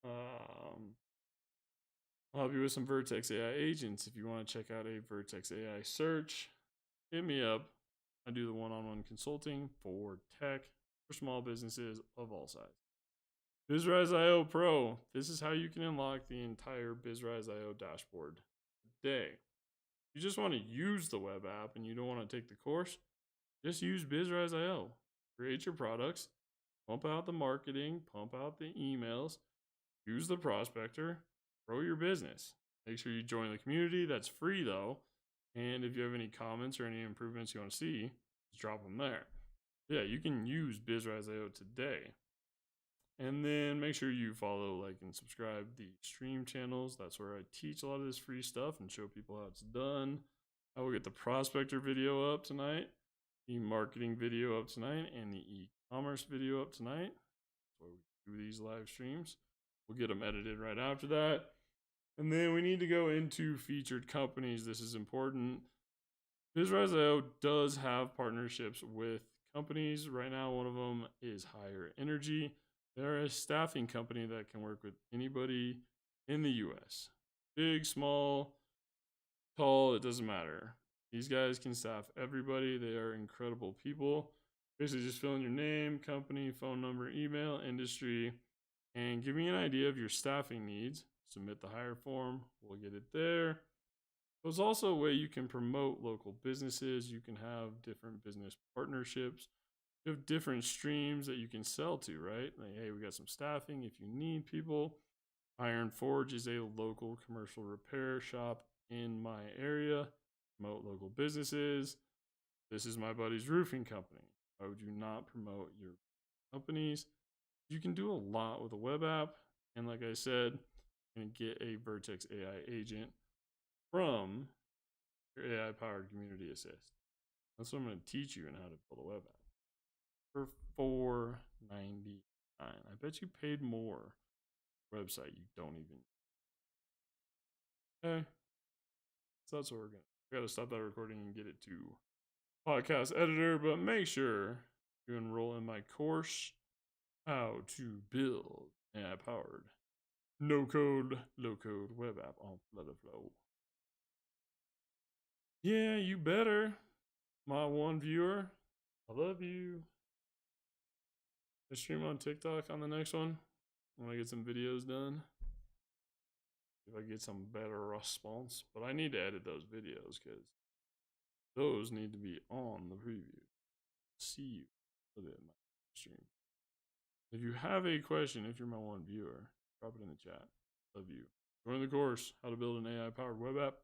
I'll help you with some Vertex AI agents. If you want to check out a Vertex AI search, hit me up. I do the one-on-one consulting for tech for small businesses of all sizes. BizRise.io Pro. This is how you can unlock the entire BizRise.io dashboard today. If you just want to use the web app and you don't want to take the course, just use BizRise.io. Create your products, pump out the marketing, pump out the emails, use the prospector, grow your business. Make sure you join the community. That's free though. And if you have any comments or any improvements you want to see, just drop them there. Yeah, you can use BizRise.io today. And then make sure you follow, like, and subscribe the stream channels. That's where I teach a lot of this free stuff and show people how it's done. I will get the prospector video up tonight, the marketing video up tonight, and the e-commerce video up tonight. That's why we do these live streams. We'll get them edited right after that. And then we need to go into featured companies. This is important. BizRise.io does have partnerships with companies. Right now, one of them is Higher Energy. They're a staffing company that can work with anybody in the US. Big, small, tall, it doesn't matter. These guys can staff everybody. They are incredible people. Basically just fill in your name, company, phone number, email, industry, and give me an idea of your staffing needs. Submit the hire form. We'll get it there. There's also a way you can promote local businesses. You can have different business partnerships. You have different streams that you can sell to, right? Like, hey, we got some staffing if you need people. Iron Forge is a local commercial repair shop in my area. Promote local businesses. This is my buddy's roofing company. Why would you not promote your companies? You can do a lot with a web app. And like I said, you're going to get a Vertex AI agent from your AI-powered community assist. That's what I'm going to teach you on how to build a web app. For $4.99. I bet you paid more website you don't even. Okay. So that's what I gotta stop that recording and get it to podcast editor, but make sure you enroll in my course, How to Build AI Powered No Code, Low Code Web App on Flutterflow. Yeah, you better. My one viewer. I love you. I stream on TikTok on the next one when I get some videos done. If I get some better response. But I need to edit those videos because those need to be on the preview. See you in my stream. If you have a question, if you're my one viewer, drop it in the chat. Love you. Join the course, How to Build an AI powered web app.